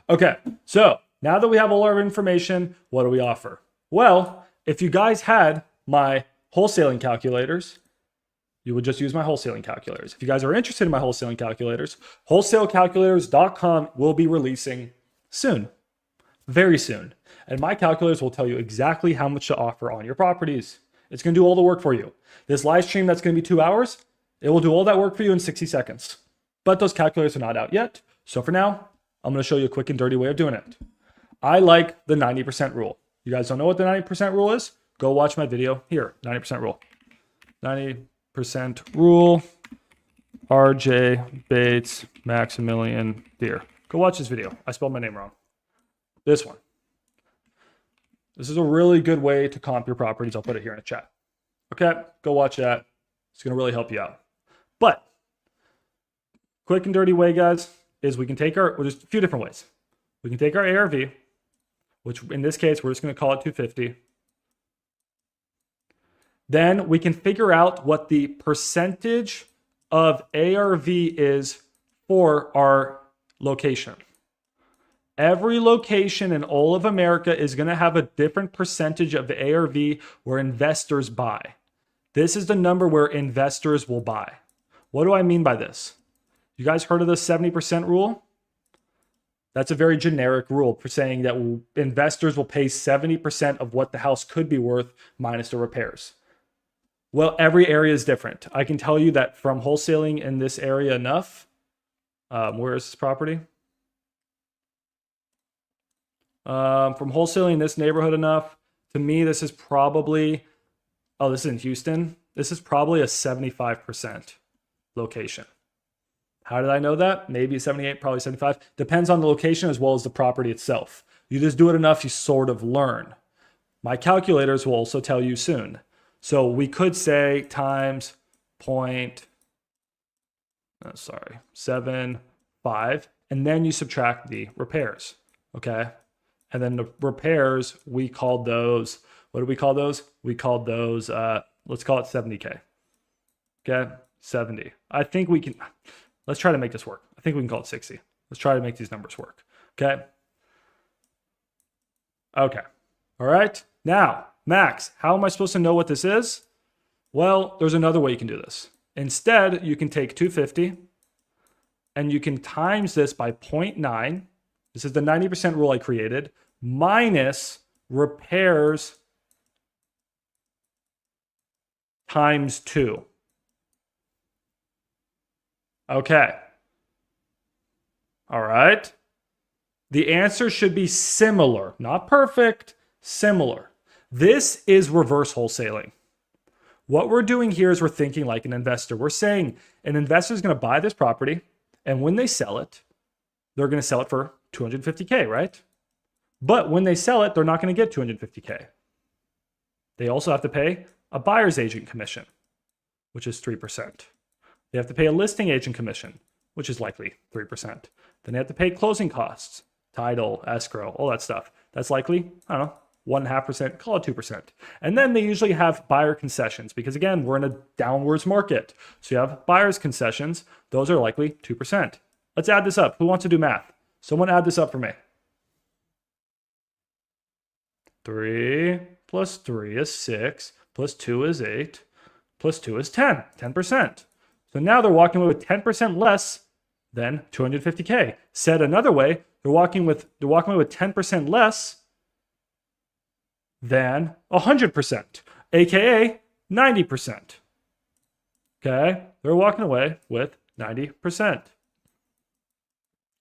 Okay, so now that we have all our information, what do we offer? Well, if you guys had my wholesaling calculators, you would just use my wholesaling calculators. If you guys are interested in my wholesaling calculators, wholesalecalculators.com will be releasing soon. Very soon. And my calculators will tell you exactly how much to offer on your properties. It's going to do all the work for you. This live stream that's going to be 2 hours, it will do all that work for you in 60 seconds. But those calculators are not out yet. So for now, I'm going to show you a quick and dirty way of doing it. I like the 90% rule. You guys don't know what the 90% rule is? Go watch my video here, 90% rule. 90% rule, RJ Bates, Maximilian Deer. Go watch this video. I spelled my name wrong. This one. This is a really good way to comp your properties. I'll put it here in the chat. Okay, go watch that. It's going to really help you out. But quick and dirty way, guys, is we can take there's a few different ways. We can take our ARV, which in this case, we're just going to call it 250. Then we can figure out what the percentage of ARV is for our location. Every location in all of America is going to have a different percentage of ARV where investors buy. This is the number where investors will buy. What do I mean by this? You guys heard of the 70% rule? That's a very generic rule for saying that investors will pay 70% of what the house could be worth minus the repairs. Well, every area is different. I can tell you that from wholesaling in this area enough. Where is this property? From wholesaling in this neighborhood enough, to me, this is probably, this is in Houston. This is probably a 75% location. How did I know that? Maybe 78, probably 75. Depends on the location as well as the property itself. You just do it enough, you sort of learn. My calculators will also tell you soon. So we could say times 0.75, and then you subtract the repairs, okay? And then the repairs, we called those, what do we call those? We called those, let's call it 70K, okay? 70. I think we can, let's try to make this work. I think we can call it 60. Let's try to make these numbers work, okay? Okay, all right. Now, Max, how am I supposed to know what this is? Well, there's another way you can do this. Instead, you can take 250 and you can times this by 0.9. This is the 90% rule I created, minus repairs times 2. Okay. All right. The answer should be similar, not perfect, similar. This is reverse wholesaling. What we're doing here is we're thinking like an investor. We're saying an investor is going to buy this property, and when they sell it, they're going to sell it for 250K, right? But when they sell it, they're not going to get 250K. They also have to pay a buyer's agent commission, which is 3%. They have to pay a listing agent commission, which is likely 3%. Then they have to pay closing costs, title, escrow, all that stuff. That's likely, I don't know, 1.5%, call it 2%. And then they usually have buyer concessions because, again, we're in a downwards market. So you have buyer's concessions. Those are likely 2%. Let's add this up. Who wants to do math? Someone add this up for me. 3 plus 3 is 6, plus 2 is 8, plus 2 is 10, 10%. So now they're walking away with 10% less than 250K. Said another way, they're walking away with 10% less than 100%, aka 90%. Okay, they're walking away with 90%.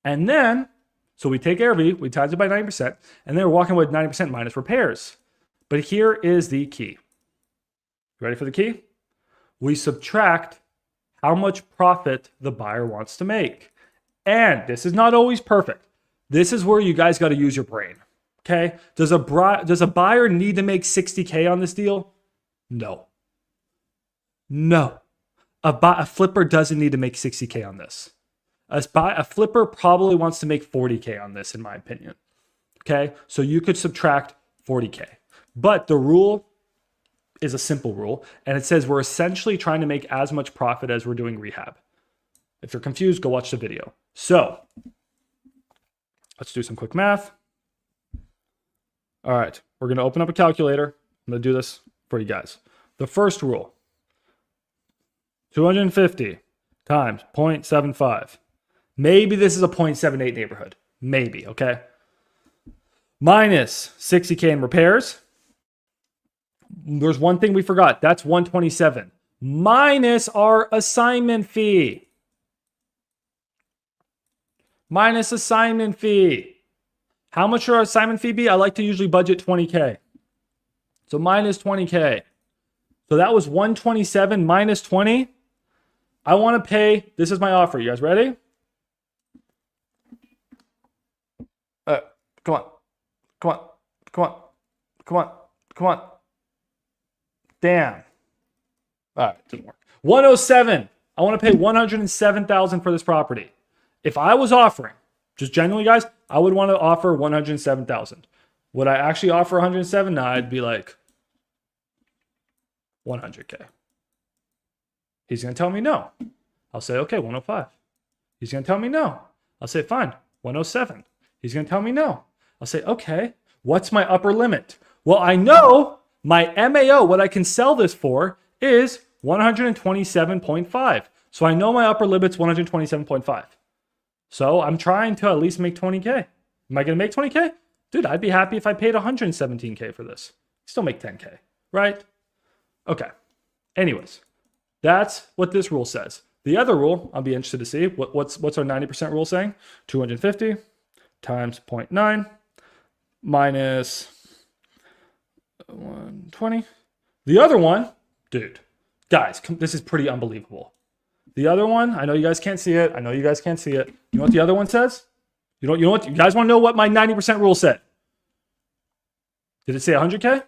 And then, so we take ARV, we times it by 90%, and then we're walking away with 90% minus repairs. But here is the key. Ready for the key? We subtract how much profit the buyer wants to make. And this is not always perfect. This is where you guys got to use your brain. Okay? Does a buyer need to make 60K on this deal? No. No. A flipper doesn't need to make 60K on this. A flipper probably wants to make 40K on this, in my opinion. Okay? So you could subtract 40K. But the rule is a simple rule, and it says we're essentially trying to make as much profit as we're doing rehab. If you're confused, go watch the video. So let's do some quick math. All right, we're going to open up a calculator. I'm going to do this for you guys. The first rule, 250 times 0.75. Maybe this is a 0.78 neighborhood. Maybe, okay? Minus 60K in repairs. There's one thing we forgot. That's 127. Minus our assignment fee. Minus assignment fee. How much should our assignment fee be? I like to usually budget 20K. So minus 20K. So that was 127 minus 20. I want to pay, this is my offer. You guys ready? Come on. Come on. Come on. Come on. Come on. Damn. All right, didn't work. 107. I want to pay $107,000 for this property. If I was offering Just genuinely, guys, I would want to offer 107,000. Would I actually offer 107? Nah, I'd be like 100K. He's going to tell me no. I'll say, okay, 105. He's going to tell me no. I'll say, fine, 107. He's going to tell me no. I'll say, okay, what's my upper limit? Well, I know my MAO, what I can sell this for, is 127.5. So I know my upper limit's 127.5. So I'm trying to at least make 20K. Am I going to make 20K? Dude, I'd be happy if I paid 117K for this. Still make 10K, right? Okay. Anyways, that's what this rule says. The other rule, I'll be interested to see. What's our 90% rule saying? 250 times 0.9 minus 120. The other one, dude, guys, this is pretty unbelievable. The other one, I know you guys can't see it. You know what the other one says? You know what? You guys want to know what my 90% rule said? Did it say 100K?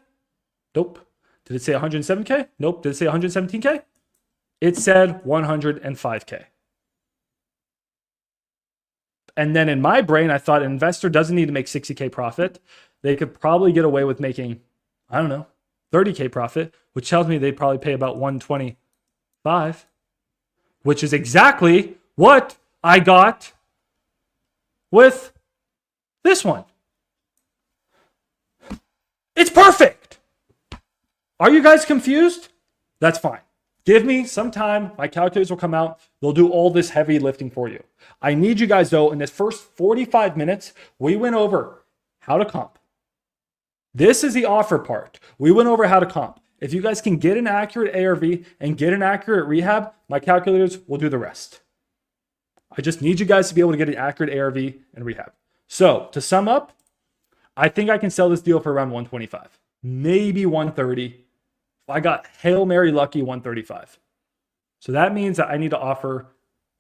Nope. Did it say 107K? Nope. Did it say 117K? It said 105K. And then in my brain, I thought an investor doesn't need to make 60K profit. They could probably get away with making, I don't know, 30K profit, which tells me they'd probably pay about 125, which is exactly what I got with this one. It's perfect. Are you guys confused? That's fine. Give me some time. My calculators will come out. They'll do all this heavy lifting for you. I need you guys, though, in this first 45 minutes, we went over how to comp. This is the offer part. We went over how to comp. If you guys can get an accurate ARV and get an accurate rehab, my calculators will do the rest. I just need you guys to be able to get an accurate ARV and rehab. So to sum up, I think I can sell this deal for around 125, maybe 130. If I got Hail Mary lucky, 135. So that means that I need to offer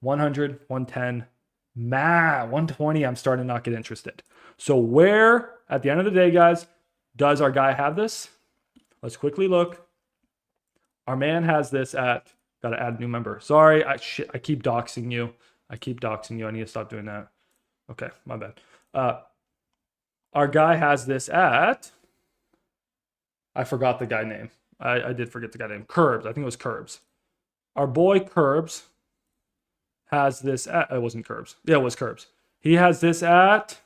100, 110, 120. I'm starting to not get interested. So where, at the end of the day, guys, does our guy have this? Let's quickly look. Our man has this at, got to add a new member. Sorry, I keep doxing you. I need to stop doing that. Okay, my bad. Our guy has this at, I forgot the guy name. I did forget the guy name. Curbs. I think it was Curbs. Our boy Curbs has this at, it wasn't Curbs. Yeah, it was Curbs. He has this at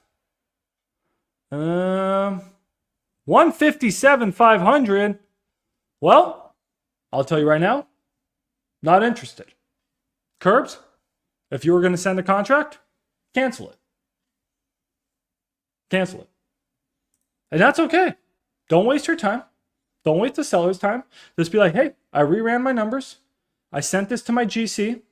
157,500. Well, I'll tell you right now, not interested. Curbs, if you were going to send a contract, cancel it. Cancel it. And that's okay. Don't waste your time. Don't waste the seller's time. Just be like, hey, I reran my numbers. I sent this to my GC.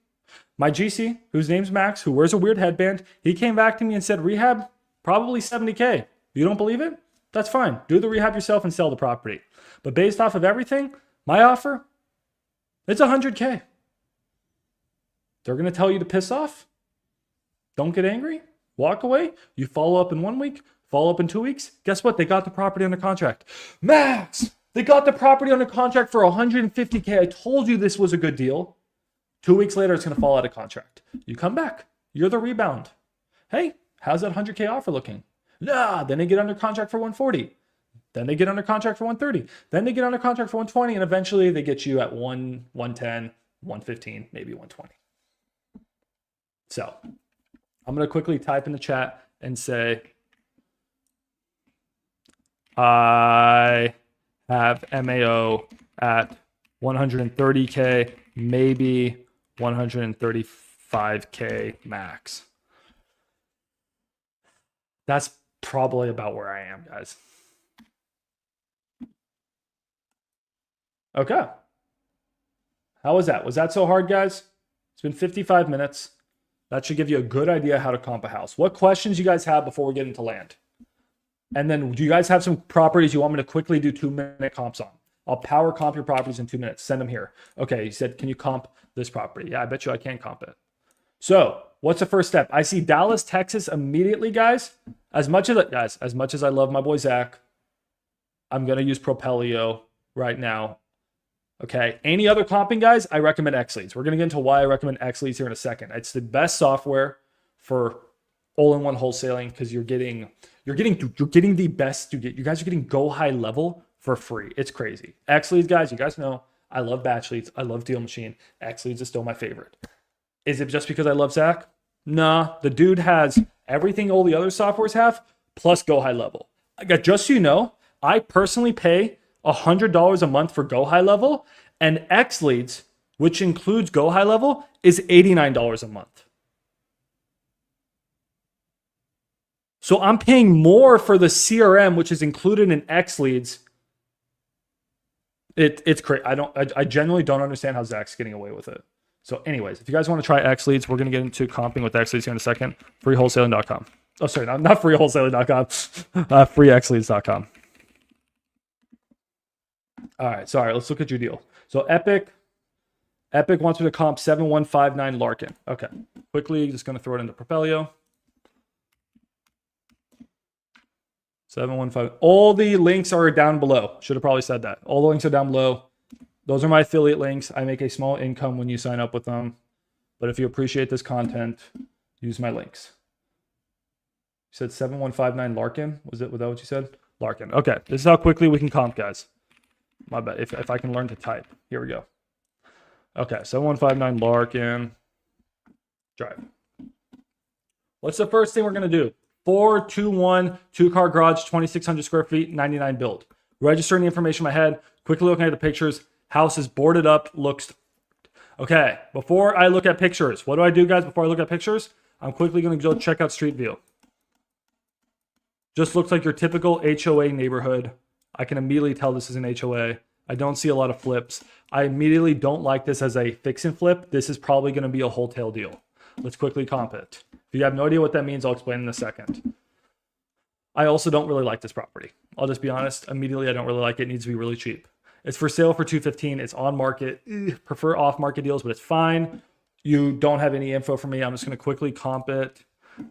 My GC, whose name's Max, who wears a weird headband, he came back to me and said, rehab, probably 70K. You don't believe it? That's fine. Do the rehab yourself and sell the property. But based off of everything, my offer, it's 100K. They're going to tell you to piss off. Don't get angry. Walk away. You follow up in 1 week, follow up in 2 weeks. Guess what? They got the property under contract. Max, they got the property under contract for 150K. I told you this was a good deal. 2 weeks later, it's going to fall out of contract. You come back. You're the rebound. Hey, how's that 100K offer looking? Nah, then they get under contract for 140. Then they get under contract for 130. Then they get under contract for 120. And eventually they get you at 110, 115, maybe 120. So I'm going to quickly type in the chat and say, I have MAO at 130K, maybe 135K max. That's probably about where I am, guys. Okay. How was that? Was that so hard, guys? It's been 55 minutes. That should give you a good idea how to comp a house. What questions you guys have before we get into land? And then do you guys have some properties you want me to quickly do 2-minute comps on? I'll power comp your properties in 2 minutes. Send them here. Okay, you said, can you comp this property? Yeah, I bet you I can comp it. So what's the first step? I see Dallas, Texas immediately, guys. As much as I love my boy Zach, I'm going to use Propelio right now. Okay. Any other comping, guys? I recommend XLeads. We're going to get into why I recommend XLeads here in a second. It's the best software for all-in-one wholesaling because you're getting the best. You guys are getting go high level for free. It's crazy. X leads, guys. You guys know I love batch leads. I love Deal Machine. X leads is still my favorite. Is it just because I love Zach? Nah, the dude has everything all the other softwares have plus go high level. Just so you know, I personally pay $100 a month for go high level, and X leads, which includes go high level, is $89 a month. So I'm paying more for the CRM, which is included in X leads. It's crazy. I genuinely don't understand how Zach's getting away with it. So anyways, if you guys want to try X leads, we're going to get into comping with X leads here in a second. Freewholesaling.com. Oh, sorry, not freewholesaling.com. Freexleads.com. All right, sorry, let's look at your deal. So Epic wants me to comp 7159 Larkin. Okay, quickly, just going to throw it into Propelio. 715. All the links are down below. Should have probably said that. All the links are down below. Those are my affiliate links. I make a small income when you sign up with them. But if you appreciate this content, use my links. You said 7159 Larkin? Was that what you said? Larkin. Okay, this is how quickly we can comp, guys. My bad. If I can learn to type. Here we go. Okay, 7159 Larkin. Drive. What's the first thing we're going to do? 421, 2-car garage, 2,600 square feet, 99 build. Registering the information in my head. Quickly looking at the pictures. House is boarded up. Looks... Okay, before I look at pictures, what do I do, guys, before I look at pictures? I'm quickly going to go check out Street View. Just looks like your typical HOA neighborhood. I can immediately tell this is an HOA. I don't see a lot of flips. I immediately don't like this as a fix and flip. This is probably going to be a wholesale deal. Let's quickly comp it. If you have no idea what that means, I'll explain in a second. I also don't really like this property. I'll just be honest. Immediately, I don't really like it. It needs to be really cheap. It's for sale for $215. It's on market. Prefer off-market deals, but it's fine. You don't have any info for me. I'm just going to quickly comp it.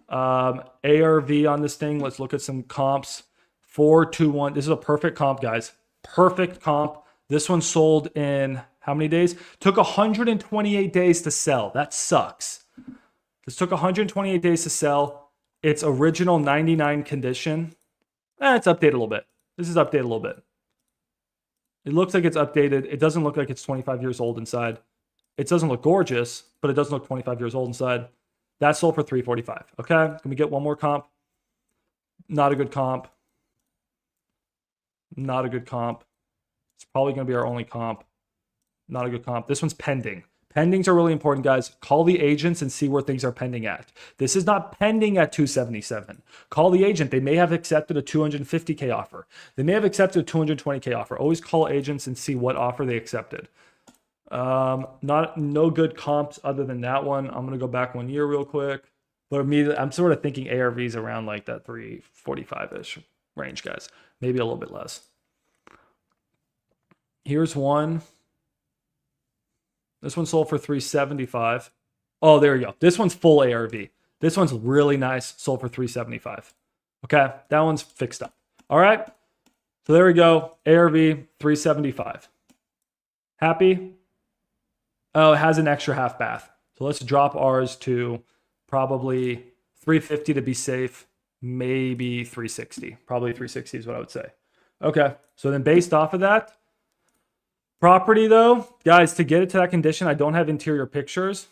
ARV on this thing. Let's look at some comps. 421. This is a perfect comp, guys. Perfect comp. This one sold in how many days? Took 128 days to sell. That sucks. This took 128 days to sell. It's original 99 condition. It's updated a little bit. This is updated a little bit. It looks like it's updated. It doesn't look like it's 25 years old inside. It doesn't look gorgeous, but it doesn't look 25 years old inside. That sold for $345. Okay, can we get one more comp? Not a good comp. Not a good comp. It's probably going to be our only comp. Not a good comp. This one's pending. Pendings are really important, guys. Call the agents and see where things are pending at. This is not pending at 277. Call the agent. They may have accepted a 250K offer. They may have accepted a 220K offer. Always call agents and see what offer they accepted. No good comps other than that one. I'm gonna go back 1 year real quick. But immediately, I'm sort of thinking ARVs around like that 345-ish range, guys. Maybe a little bit less. Here's one. This one sold for $375. Oh, there you go. This one's full ARV. This one's really nice. Sold for $375. Okay, that one's fixed up. All right. So there we go. ARV $375. Happy? Oh, it has an extra half bath. So let's drop ours to probably $350 to be safe. Maybe $360. Probably $360 is what I would say. Okay. So then based off of that, property though, guys, to get it to that condition, I don't have interior pictures.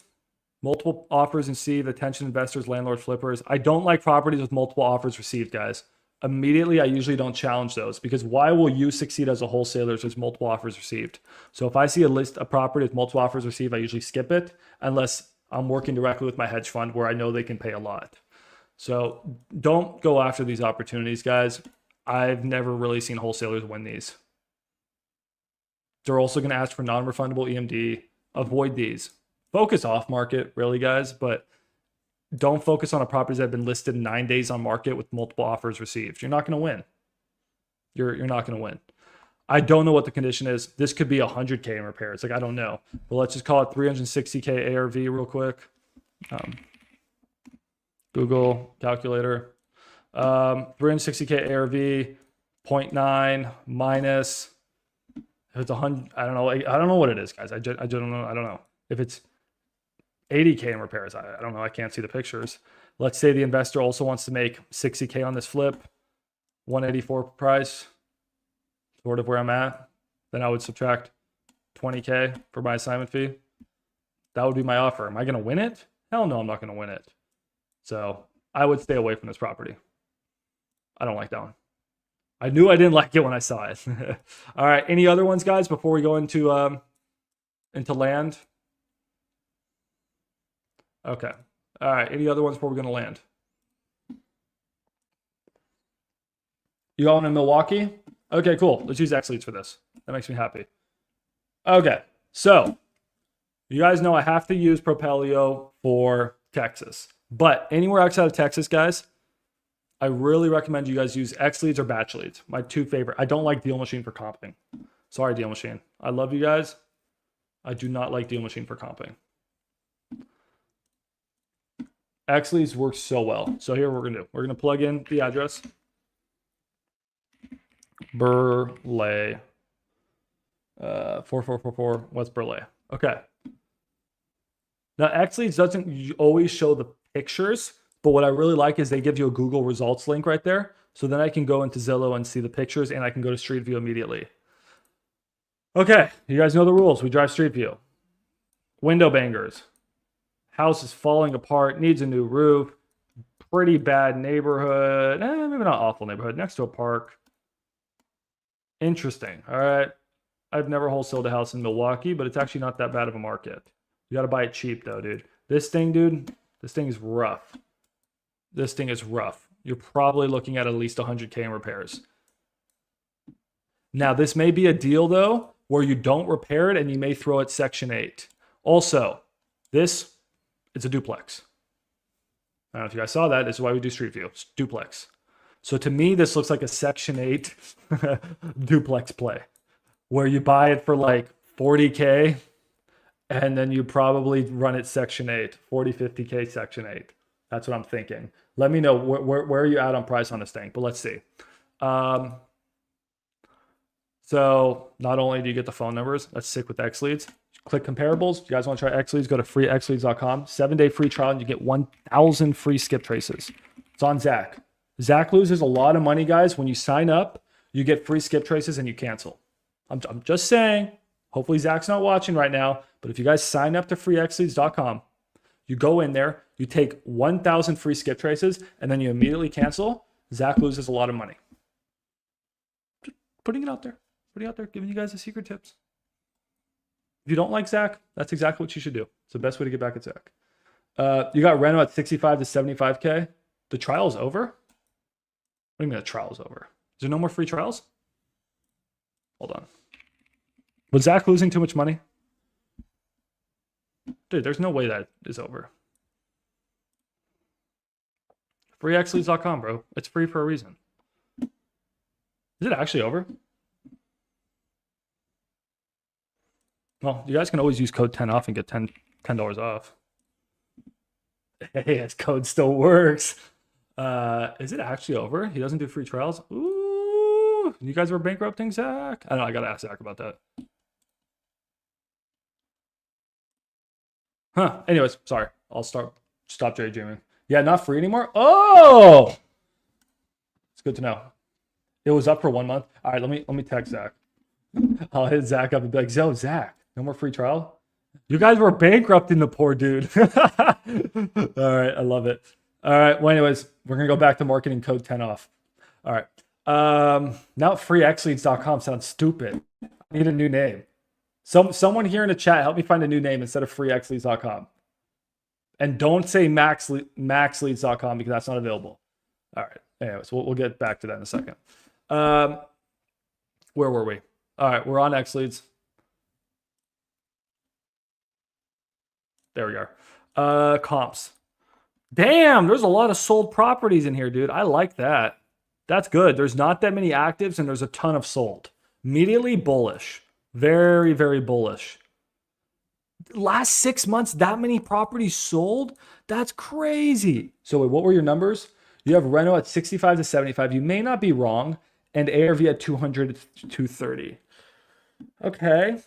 Multiple offers received, attention investors, landlord flippers. I don't like properties with multiple offers received, guys. Immediately, I usually don't challenge those because why will you succeed as a wholesaler if there's multiple offers received? So if I see a property with multiple offers received, I usually skip it unless I'm working directly with my hedge fund where I know they can pay a lot. So don't go after these opportunities, guys. I've never really seen wholesalers win these. They're also going to ask for non-refundable EMD. Avoid these. Focus off market, really, guys, but don't focus on a properties that have been listed 9 days on market with multiple offers received. You're not going to win. You're not going to win. I don't know what the condition is. This could be 100K in repairs. Like, I don't know. But let's just call it 360K ARV real quick. Google calculator. 360K ARV, 0.9 minus... If it's 100, I don't know. I don't know what it is, guys. I don't know. I don't know if it's 80K in repairs. I don't know. I can't see the pictures. Let's say the investor also wants to make 60K on this flip, 184 price, sort of where I'm at. Then I would subtract 20K for my assignment fee. That would be my offer. Am I going to win it? Hell no, I'm not going to win it. So I would stay away from this property. I don't like that one. I knew I didn't like it when I saw it. All right. Any other ones, guys, before we go into land? Okay. All right. Any other ones before we're going to land? You got one in Milwaukee? Okay, cool. Let's use X leads for this. That makes me happy. Okay. So you guys know I have to use Propelio for Texas. But anywhere outside of Texas, guys, I really recommend you guys use X leads or batch leads. My two favorite. I don't like Deal Machine for comping. Sorry, Deal Machine. I love you guys. I do not like Deal Machine for comping. X leads works so well. So here we're going to do. We're going to plug in the address. Burleigh. 4444 West Burleigh. Okay. Now, X leads doesn't always show the pictures, but what I really like is they give you a Google results link right there. So then I can go into Zillow and see the pictures, and I can go to Street View immediately. Okay, you guys know the rules. We drive Street View. Window bangers. House is falling apart, needs a new roof. Pretty bad neighborhood. Maybe not awful neighborhood. Next to a park. Interesting. All right. I've never wholesaled a house in Milwaukee, but it's actually not that bad of a market. You got to buy it cheap, though, dude. This thing, dude, this thing is rough. This thing is rough. You're probably looking at least 100K in repairs. Now, this may be a deal, though, where you don't repair it and you may throw it Section 8. Also, this, it's a duplex. I don't know if you guys saw that. This is why we do Street View. It's duplex. So to me, this looks like a Section 8 duplex play, where you buy it for like 40K, and then you probably run it Section 8, 40, 50K Section 8. That's what I'm thinking. Let me know where are you at on price on this thing, but let's see. So not only do you get the phone numbers, let's stick with X leads. Click comparables. If you guys want to try X leads, go to freexleads.com. 7-day free trial, and you get 1,000 free skip traces. It's on Zach. Zach loses a lot of money, guys. When you sign up, you get free skip traces and you cancel. I'm just saying. Hopefully Zach's not watching right now, but if you guys sign up to freexleads.com, you go in there, you take 1,000 free skip traces, and then you immediately cancel, Zach loses a lot of money. Just putting it out there. Putting it out there, giving you guys the secret tips. If you don't like Zach, that's exactly what you should do. It's the best way to get back at Zach. You got Reno at 65 to 75K. The trial's over? What do you mean the trial's over? Is there no more free trials? Hold on. Was Zach losing too much money? Dude, there's no way that is over. Freexleads.com, bro. It's free for a reason. Is it actually over? Well, you guys can always use code 10 off and get $10 off. Hey, his code still works. Is it actually over? He doesn't do free trials? Ooh, you guys were bankrupting Zach? I don't know, I gotta ask Zach about that. Huh. Anyways, sorry. I'll stop daydreaming. Yeah, not free anymore? Oh! It's good to know. It was up for 1 month. All right, let me text Zach. I'll hit Zach up and be like, yo, Zach, no more free trial? You guys were bankrupting the poor dude. All right, I love it. All right, well, anyways, we're going to go back to marketing code 10 off. All right. Now freexleads.com sounds stupid. I need a new name. Someone here in the chat, help me find a new name instead of freexleads.com. And don't say maxleads.com because that's not available. All right. Anyways, we'll get back to that in a second. Where were we? All right, we're on X leads. There we are. Comps. Damn, there's a lot of sold properties in here, dude. I like that. That's good. There's not that many actives and there's a ton of sold. Immediately bullish. Very, very bullish. Last 6 months, that many properties sold? That's crazy. So wait, what were your numbers? You have Reno at 65 to 75. You may not be wrong. And ARV at 200 to 230. Okay.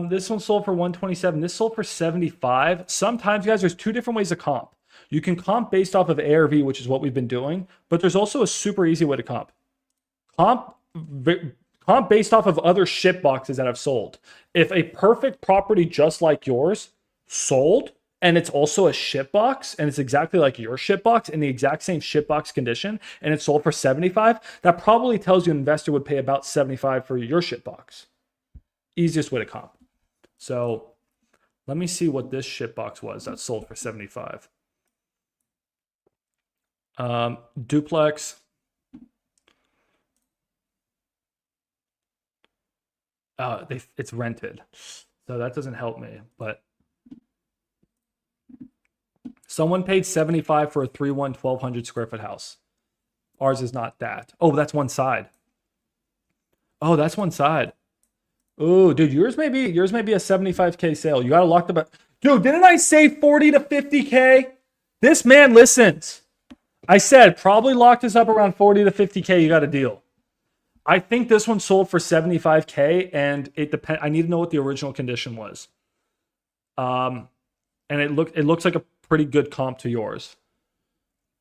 This one sold for 127. This sold for 75. Sometimes, guys, there's two different ways to comp. You can comp based off of ARV, which is what we've been doing, but there's also a super easy way to comp. Comp based off of other shit boxes that have sold. If a perfect property just like yours sold, and it's also a shit box, and it's exactly like your shit box in the exact same shit box condition, and it sold for 75, that probably tells you an investor would pay about 75 for your shit box. Easiest way to comp. So let me see what this shit box was that sold for 75. Duplex. It's rented, so that doesn't help me. But someone paid 75 for a 3-1 1,200 square foot house. Ours is not that. Oh, that's one side. Oh, that's one side. Oh, dude, yours may be a 75K sale. You gotta lock the dude. Didn't I say 40 to 50K? This man listens. I said probably lock this up around 40 to 50K. You got a deal. I think this one sold for 75K, and it depends. I need to know what the original condition was. And it looks like a pretty good comp to yours.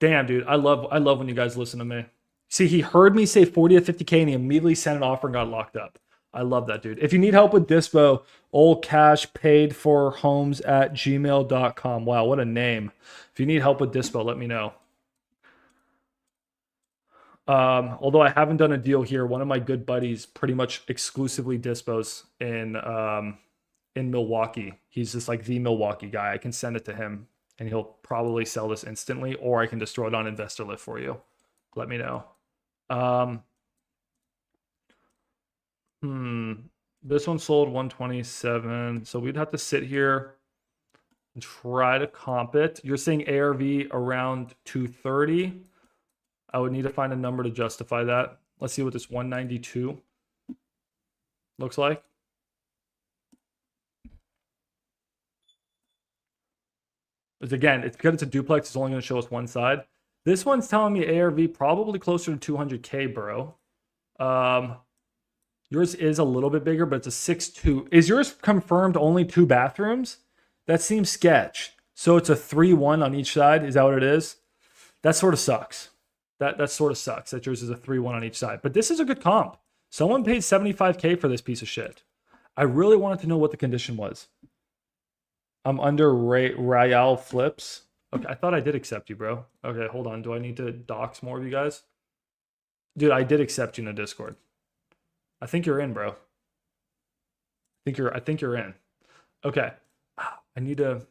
Damn, dude, I love when you guys listen to me. See, he heard me say 40 to 50K, and he immediately sent an offer and got locked up. I love that, dude. If you need help with dispo, old cash paid for homes at gmail.com. Wow, what a name. If you need help with dispo, let me know. Although I haven't done a deal here, one of my good buddies pretty much exclusively dispos in Milwaukee. He's just like the Milwaukee guy. I can send it to him and he'll probably sell this instantly, or I can just throw it on Investor Lift for you. Let me know. This one sold 127. So we'd have to sit here and try to comp it. You're saying ARV around 230. I would need to find a number to justify that. Let's see what this 192 looks like. Again, it's because it's a duplex. It's only going to show us one side. This one's telling me ARV probably closer to 200K, bro. Yours is a little bit bigger, but it's a 6'2". Is yours confirmed only 2 bathrooms? That seems sketch. So it's a 3-1 on each side. Is that what it is? That sort of sucks. That sort of sucks that yours is a 3-1 on each side. But this is a good comp. Someone paid 75K for this piece of shit. I really wanted to know what the condition was. I'm under Royale Flips. Okay, I thought I did accept you, bro. Okay, hold on. Do I need to dox more of you guys? Dude, I did accept you in the Discord. I think you're in, bro. I think you're in. Okay. I need to...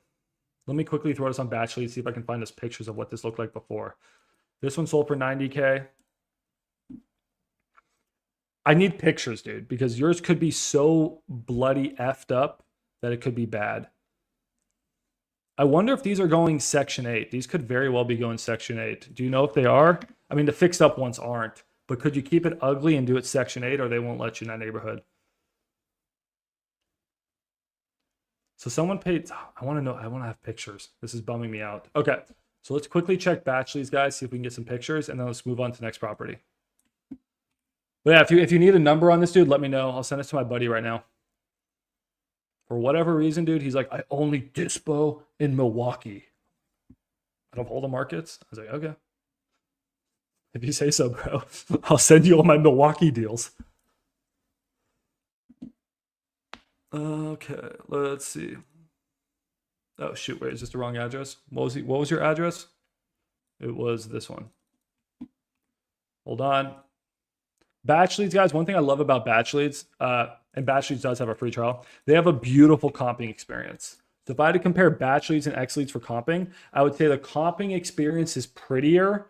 Let me quickly throw this on Batch Lead, see if I can find us pictures of what this looked like before. This one sold for 90K. I need pictures, dude, because yours could be so bloody effed up that it could be bad. I wonder if these are going Section 8. These could very well be going Section 8. Do you know if they are? I mean, the fixed up ones aren't. But could you keep it ugly and do it Section 8, or they won't let you in that neighborhood? So someone paid... I want to know. I want to have pictures. This is bumming me out. Okay. So let's quickly check batch leads, guys, see if we can get some pictures, and then let's move on to the next property. But yeah, if you need a number on this dude, let me know. I'll send it to my buddy right now. For whatever reason, dude, he's like, I only dispo in Milwaukee. Out of all the markets? I was like, okay. If you say so, bro, I'll send you all my Milwaukee deals. Okay, let's see. Oh shoot, wait, is this the wrong address? What was your address? It was this one. Hold on. Batch leads, guys. One thing I love about batch leads, and batch leads does have a free trial, they have a beautiful comping experience. So if I had to compare batch leads and X leads for comping, I would say the comping experience is prettier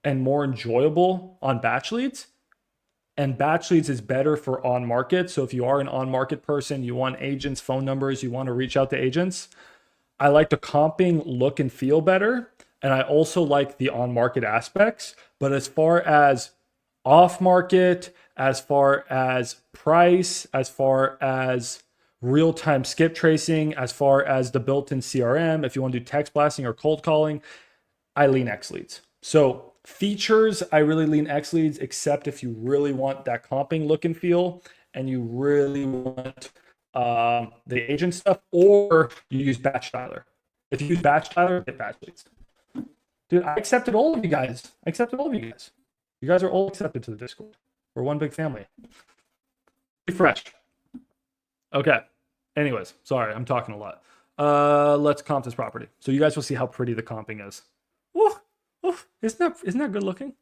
and more enjoyable on batch leads. And batch leads is better for on market. So if you are an on market person, you want agents' phone numbers, you want to reach out to agents, I like the comping look and feel better. And I also like the on market aspects. But as far as off market, as far as price, as far as real-time skip tracing, as far as the built-in CRM, if you want to do text blasting or cold calling, I lean X leads. So features, I really lean X leads, except if you really want that comping look and feel and you really want the agent stuff, or you use batch dialer. If you use batch dialer, get batch leads. Dude, I accepted all of you guys. I accepted all of you guys. You guys are all accepted to the Discord. We're one big family. Refresh. Okay. Anyways, sorry, I'm talking a lot. Let's comp this property. So you guys will see how pretty the comping is. Ooh, ooh, isn't that good looking?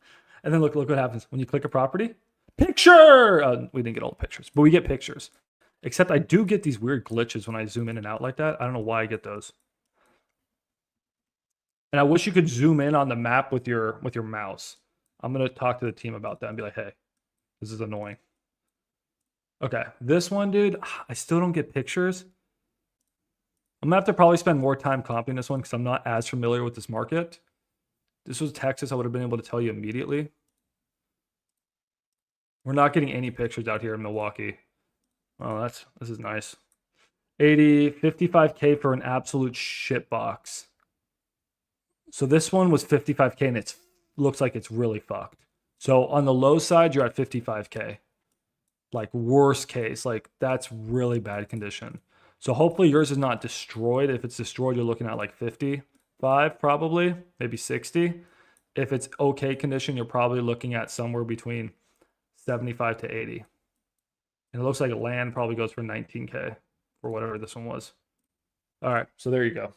And then look what happens when you click a property. Picture! We didn't get all the pictures, but we get pictures. Except I do get these weird glitches when I zoom in and out like that. I don't know why I get those. And I wish you could zoom in on the map with your mouse. I'm going to talk to the team about that and be like, hey, this is annoying. Okay, this one, dude, I still don't get pictures. I'm going to have to probably spend more time comping this one because I'm not as familiar with this market. This was Texas. I would have been able to tell you immediately. We're not getting any pictures out here in Milwaukee. Oh, this is nice. 55K for an absolute shit box. So this one was 55K and it looks like it's really fucked. So on the low side, you're at 55K. Like worst case, like that's really bad condition. So hopefully yours is not destroyed. If it's destroyed, you're looking at like 55 probably, maybe 60. If it's okay condition, you're probably looking at somewhere between 75 to 80. And it looks like land probably goes for 19K for whatever this one was. All right, so there you go.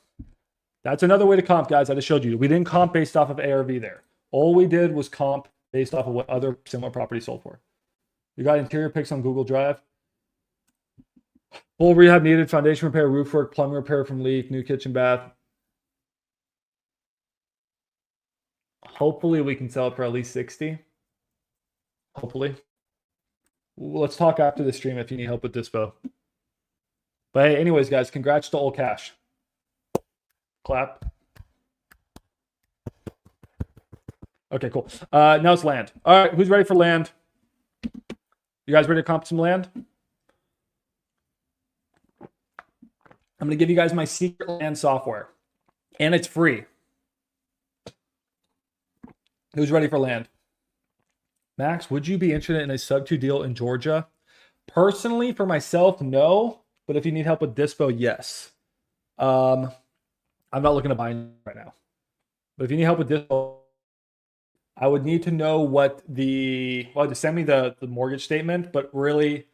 That's another way to comp, guys. I just showed you. We didn't comp based off of ARV there. All we did was comp based off of what other similar properties sold for. You got interior pics on Google Drive. Full rehab needed, foundation repair, roof work, plumbing repair from leak, new kitchen, bath. Hopefully we can sell it for at least 60. Hopefully. Let's talk after the stream if you need help with dispo. But hey, anyways, guys, congrats to all cash. Clap. Okay, cool. Now it's land. All right, who's ready for land? You guys ready to comp some land? I'm going to give you guys my secret land software. And it's free. Who's ready for land? Max, would you be interested in a sub-2 deal in Georgia? Personally, for myself, no. But if you need help with dispo, yes. I'm not looking to buy right now. But if you need help with dispo, I would need to know what to send me the mortgage statement, but really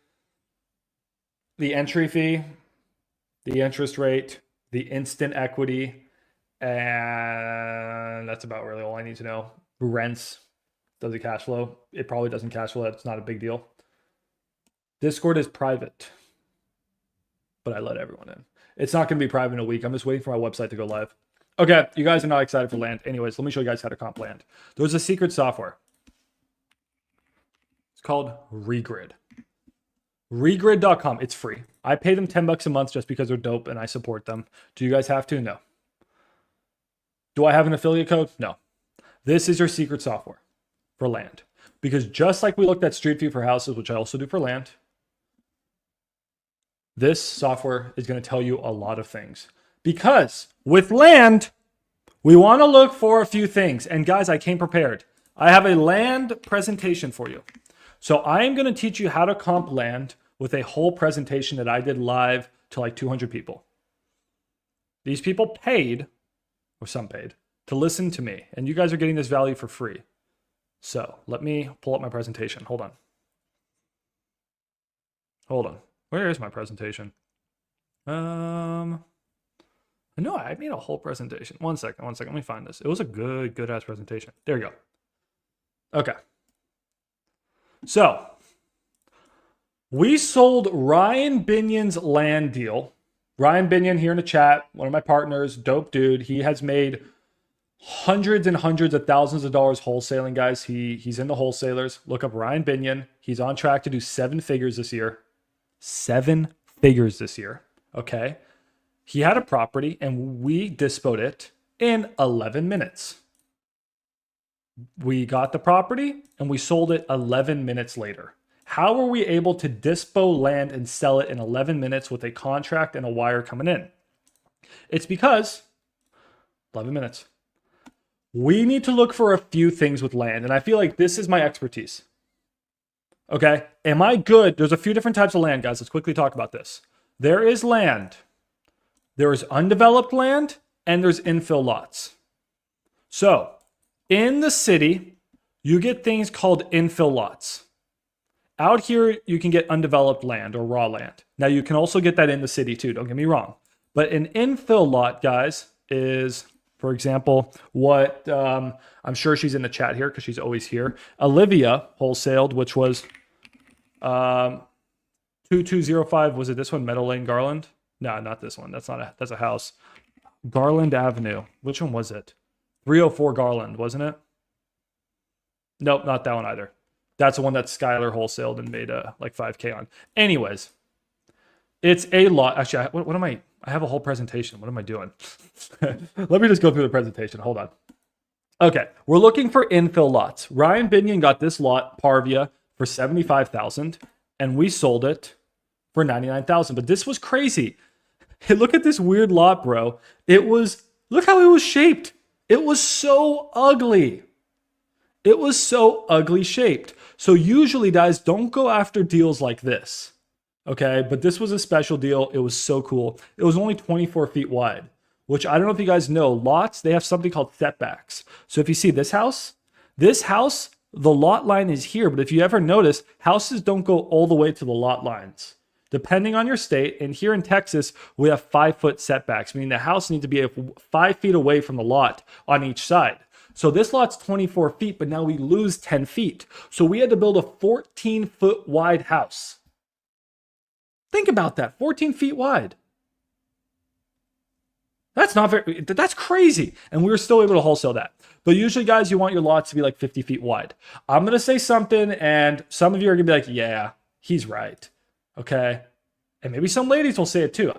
the entry fee, the interest rate, the instant equity, and that's about really all I need to know. Rents, does it cash flow? It probably doesn't cash flow. It's not a big deal. Discord is private, but I let everyone in. It's not going to be private in a week. I'm just waiting for my website to go live. Okay, you guys are not excited for land. Anyways, let me show you guys how to comp land. There's a secret software. It's called Regrid. Regrid.com. It's free. I pay them $10 a month just because they're dope and I support them. Do you guys have to? No. Do I have an affiliate code? No. This is your secret software for land. Because just like we looked at Street View for houses, which I also do for land, this software is going to tell you a lot of things. Because with land, we want to look for a few things. And guys, I came prepared. I have a land presentation for you. So I am going to teach you how to comp land with a whole presentation that I did live to like 200 people. These people paid, or some paid, to listen to me. And you guys are getting this value for free. So let me pull up my presentation. Hold on. Where is my presentation? No, I made a whole presentation. One second. Let me find this. It was a good ass presentation. There we go. Okay. So we sold Ryan Binion's land deal. Ryan Binion here in the chat, one of my partners, dope dude. He has made hundreds and hundreds of thousands of dollars wholesaling, guys. He's in the wholesalers. Look up Ryan Binion. He's on track to do 7 figures this year. 7 figures this year. Okay. He had a property and we dispoed it in 11 minutes. We got the property and we sold it 11 minutes later. How were we able to dispo land and sell it in 11 minutes with a contract and a wire coming in? It's because 11 minutes. We need to look for a few things with land, and I feel like this is my expertise. Okay, am I good? There's a few different types of land, guys. Let's quickly talk about this. There is land. There is undeveloped land, and there's infill lots. So in the city, you get things called infill lots. Out here, you can get undeveloped land or raw land. Now, you can also get that in the city too, don't get me wrong. But an infill lot, guys, is, for example, what I'm sure she's in the chat here because she's always here. Olivia wholesaled, which was 2205. Was it this one, Meadow Lane, Garland? No, not this one. That's a house. Garland Avenue. Which one was it? 304 Garland, wasn't it? Nope, not that one either. That's the one that Skylar wholesaled and made like 5K on. Anyways, it's a lot. Actually, what am I? I have a whole presentation. What am I doing? Let me just go through the presentation. Hold on. Okay, we're looking for infill lots. Ryan Binion got this lot, Parvia, for $75,000, and we sold it for $99,000. But this was crazy. Hey, look at this weird lot, bro. Look how it was shaped. It was so ugly. It was so ugly shaped. So usually, guys, don't go after deals like this. Okay, but this was a special deal. It was so cool. It was only 24 feet wide, which I don't know if you guys know. Lots, they have something called setbacks. So if you see this house, the lot line is here. But if you ever notice, houses don't go all the way to the lot lines. Depending on your state, and here in Texas, we have 5-foot setbacks, meaning the house needs to be 5 feet away from the lot on each side. So this lot's 24 feet, but now we lose 10 feet. So we had to build a 14-foot wide house. Think about that, 14 feet wide. That's crazy. And we were still able to wholesale that. But usually, guys, you want your lots to be like 50 feet wide. I'm going to say something, and some of you are going to be like, yeah, he's right. Okay. And maybe some ladies will say it too.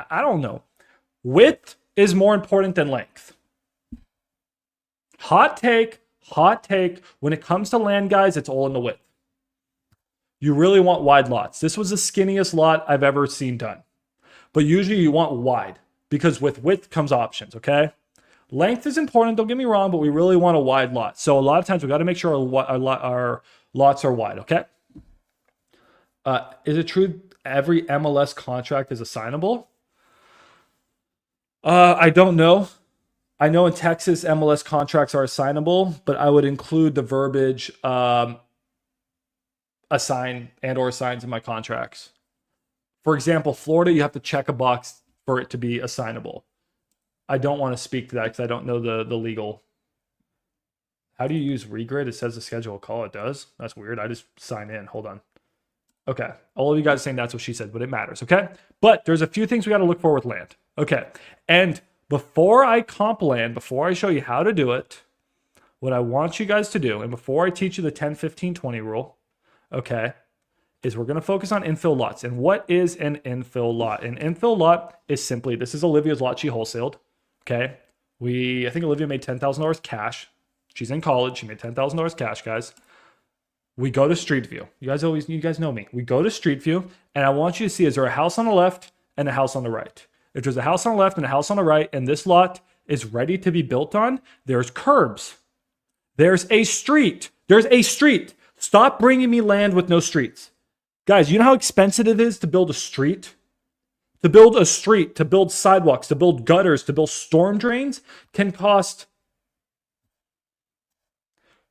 I don't know. Width is more important than length. Hot take. When it comes to land, guys, it's all in the width. You really want wide lots. This was the skinniest lot I've ever seen done. But usually you want wide because with width comes options, okay? Length is important, don't get me wrong, but we really want a wide lot. So a lot of times we got to make sure our lots are wide, okay? Is it true every MLS contract is assignable? I don't know. I know in Texas, MLS contracts are assignable, but I would include the verbiage assign and or assigns in my contracts. For example, Florida, you have to check a box for it to be assignable. I don't want to speak to that because I don't know the legal. How do you use regrid? It says the schedule a call. It does. That's weird. I just sign in. Hold on. Okay. All of you guys are saying that's what she said, but it matters. Okay. But there's a few things we got to look for with land. Okay. And before I comp land, before I show you how to do it, what I want you guys to do, and before I teach you the 10, 15, 20 rule, okay, is we're going to focus on infill lots. And what is an infill lot? An infill lot is simply, this is Olivia's lot she wholesaled, okay? I think Olivia made $10,000 cash. She's in college. She made $10,000 cash, guys. We go to Street View. You guys know me. We go to Street View, and I want you to see, is there a house on the left and a house on the right? If there's a house on the left and a house on the right, and this lot is ready to be built on, there's curbs. There's a street. There's a street. Stop bringing me land with no streets. Guys, you know how expensive it is to build a street? To build a street, to build sidewalks, to build gutters, to build storm drains can cost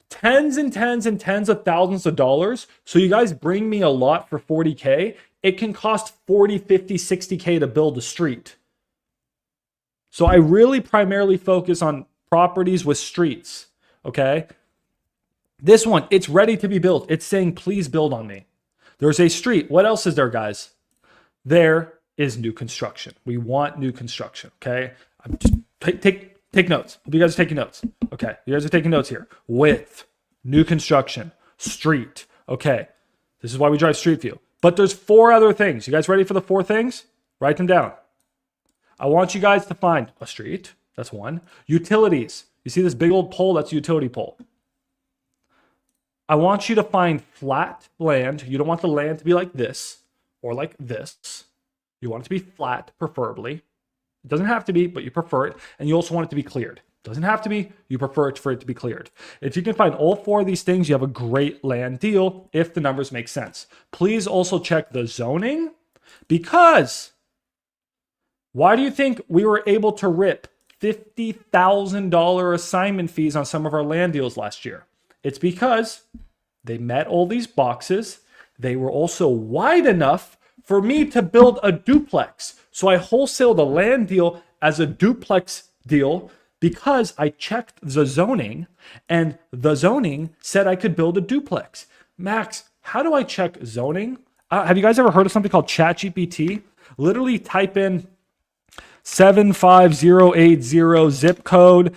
tens and tens and tens of thousands of dollars. So you guys bring me a lot for 40K. It can cost 40, 50, 60K to build a street. So I really primarily focus on properties with streets, okay? This one, it's ready to be built. It's saying, please build on me. There's a street. What else is there, guys? There is new construction. We want new construction, okay? Just take notes. Hope you guys are taking notes. Okay, you guys are taking notes here. Width, new construction, street. Okay, this is why we drive Street View. But there's 4 other things. You guys ready for the 4 things? Write them down. I want you guys to find a street. That's 1. Utilities. You see this big old pole? That's a utility pole. I want you to find flat land. You don't want the land to be like this or like this. You want it to be flat, preferably. It doesn't have to be, but you prefer it. And you also want it to be cleared. It doesn't have to be. You prefer it for it to be cleared. If you can find all 4 of these things, you have a great land deal if the numbers make sense. Please also check the zoning, because why do you think we were able to rip $50,000 assignment fees on some of our land deals last year. It's because they met all these boxes. They were also wide enough for me to build a duplex. So I wholesaled a land deal as a duplex deal because I checked the zoning and the zoning said I could build a duplex. Max, how do I check zoning? Have you guys ever heard of something called ChatGPT? Literally type in 75080 zip code.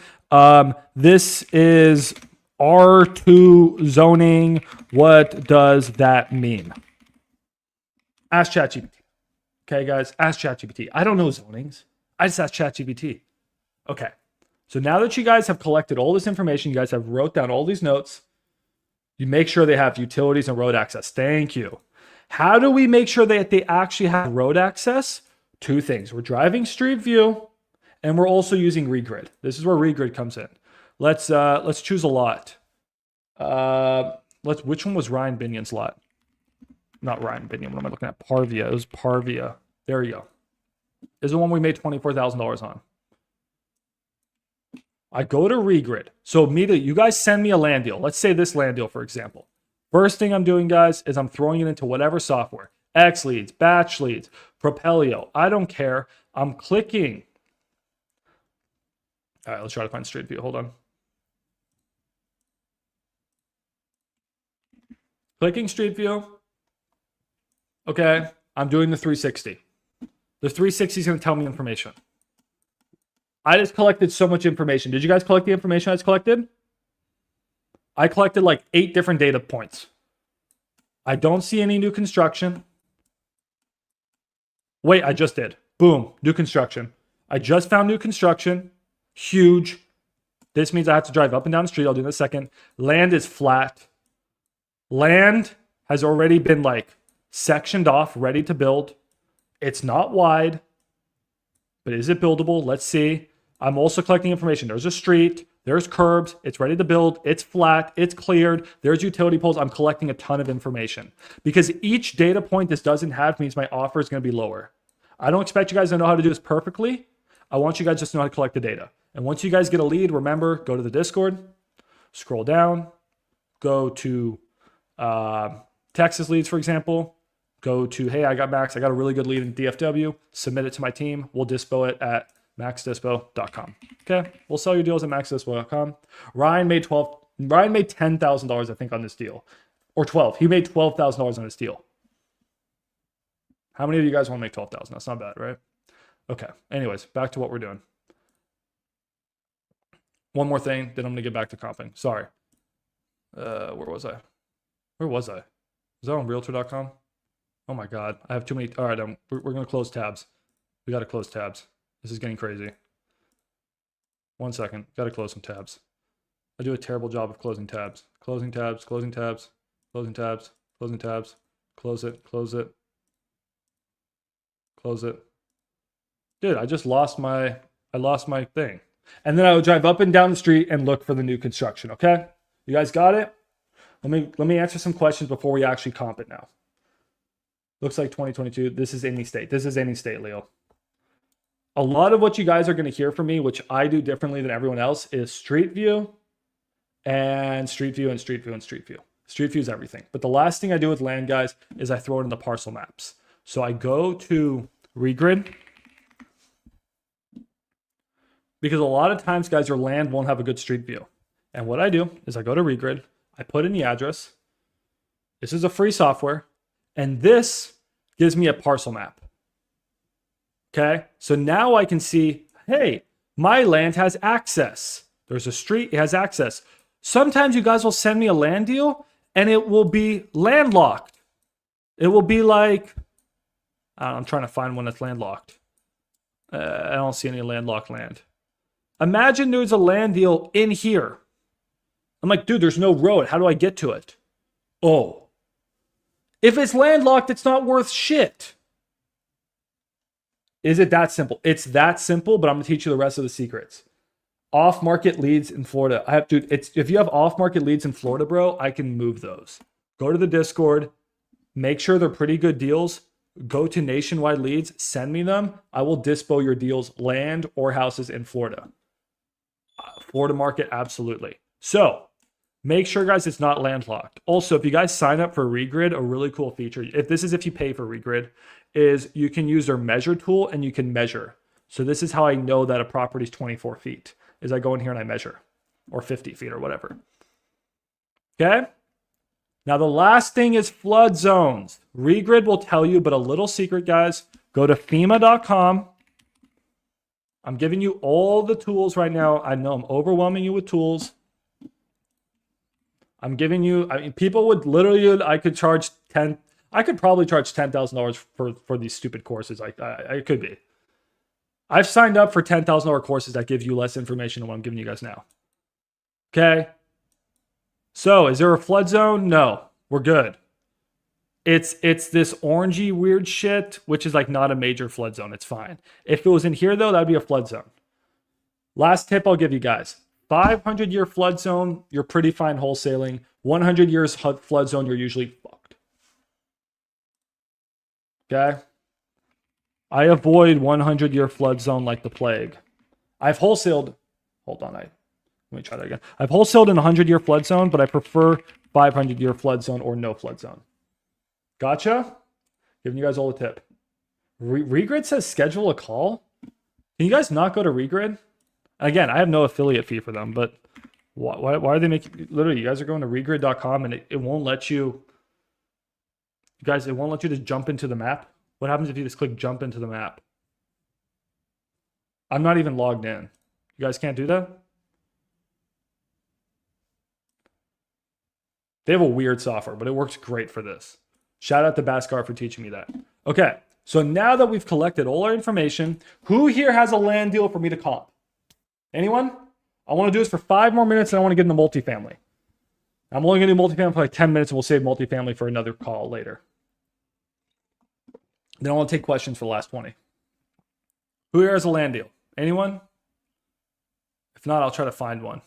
This is R2 zoning. What does that mean? Ask ChatGPT. Okay, guys, ask ChatGPT. I don't know zonings. I just asked ChatGPT. Okay, so now that you guys have collected all this information, you guys have wrote down all these notes, you make sure they have utilities and road access. Thank you. How do we make sure that they actually have road access? Two things. We're driving street view, and we're also using regrid. This is where regrid comes in. Let's choose a lot. Which one was Ryan Binion's lot? Not Ryan Binion. What am I looking at? Parvia. It was Parvia. There you go. This is the one we made $24,000 on. I go to regrid. So immediately, you guys send me a land deal. Let's say this land deal, for example. First thing I'm doing, guys, is I'm throwing it into whatever software. X Leads, Batch Leads, Propelio. I don't care. I'm clicking. All right, let's try to find Street View. Hold on. Clicking Street View. Okay, I'm doing the 360. The 360 is going to tell me information. I just collected so much information. Did you guys collect the information I just collected? I collected like 8 different data points. I don't see any new construction. Wait, I just did. Boom, new construction. I just found new construction. Huge. This means I have to drive up and down the street. I'll do in a second. Land is flat. Land has already been like sectioned off, ready to build. It's not wide, but is it buildable? Let's see. I'm also collecting information. There's a street. There's curbs. It's ready to build. It's flat. It's cleared. There's utility poles. I'm collecting a ton of information because each data point this doesn't have means my offer is going to be lower. I don't expect you guys to know how to do this perfectly. I want you guys just to know how to collect the data. And once you guys get a lead, remember, go to the Discord, scroll down, go to Texas leads, for example. Go to, hey, I got Max. I got a really good lead in DFW. Submit it to my team. We'll dispo it at maxdispo.com. Okay, we'll sell your deals at maxdispo.com. Ryan made $10,000, I think, on this deal, or 12. He made $12,000 on this deal. How many of you guys want to make 12,000? That's not bad, right? Okay. Anyways, back to what we're doing. One more thing, then I'm gonna get back to comping. Sorry. Where was I? Was that on Realtor.com? Oh my God, I have too many. All right, we're gonna close tabs. We gotta close tabs. This is getting crazy. 1 second, gotta close some tabs. I do a terrible job of closing tabs. Closing tabs, closing tabs, closing tabs, closing tabs. Close it, close it, close it. Dude, I lost my thing. And then I would drive up and down the street and look for the new construction. Okay, you guys got it? Let me answer some questions before we actually comp it now. Looks like 2022. This is any state. This is any state, Leo. A lot of what you guys are going to hear from me, which I do differently than everyone else, is Street View and Street View and Street View and Street View. Street View is everything. But the last thing I do with land, guys, is I throw it in the parcel maps. So I go to regrid, because a lot of times, guys, your land won't have a good street view. And what I do is I go to regrid, I put in the address. This is a free software. And this gives me a parcel map. Okay, so now I can see, hey, my land has access. There's a street, it has access. Sometimes you guys will send me a land deal and it will be landlocked. It will be like, I'm trying to find one that's landlocked. I don't see any landlocked land. Imagine there's a land deal in here. I'm like, dude, there's no road. How do I get to it? Oh. If it's landlocked, it's not worth shit. Is it that simple? It's that simple, but I'm going to teach you the rest of the secrets. Off-market leads in Florida. If you have off-market leads in Florida, bro, I can move those. Go to the Discord. Make sure they're pretty good deals. Go to Nationwide Leads. Send me them. I will dispo your deals, land or houses in Florida. Florida market, absolutely. So make sure, guys, it's not landlocked. Also, if you guys sign up for Regrid, a really cool feature, if you pay for Regrid, is you can use their measure tool and you can measure. So this is how I know that a property is 24 feet, is I go in here and I measure, or 50 feet or whatever. Okay? Now, the last thing is flood zones. Regrid will tell you, but a little secret, guys, go to FEMA.com. I'm giving you all the tools right now. I know I'm overwhelming you with tools. I'm giving you, I mean, people would literally, I could probably charge $10,000 for these stupid courses. I could be. I've signed up for $10,000 courses that give you less information than what I'm giving you guys now. Okay. So is there a flood zone? No, we're good. It's this orangey weird shit, which is like not a major flood zone. It's fine. If it was in here though, that'd be a flood zone. Last tip I'll give you guys. 500-year flood zone, you're pretty fine wholesaling. 100 years flood zone, you're usually fucked. Okay? I avoid 100-year flood zone like the plague. I've wholesaled, hold on, let me try that again. I've wholesaled in a 100-year flood zone, but I prefer 500-year flood zone or no flood zone. Gotcha? Giving you guys all a tip. Regrid says schedule a call. Can you guys not go to Regrid? Again, I have no affiliate fee for them, but why are they making, literally, you guys are going to regrid.com and it won't let you, it won't let you just jump into the map. What happens if you just click jump into the map? I'm not even logged in. You guys can't do that? They have a weird software, but it works great for this. Shout out to Bhaskar for teaching me that. Okay, so now that we've collected all our information, who here has a land deal for me to comp? Anyone? I want to do this for 5 more minutes and I want to get into multifamily. I'm only going to do multifamily for like 10 minutes and we'll save multifamily for another call later. Then I want to take questions for the last 20. Who here has a land deal? Anyone? If not, I'll try to find one.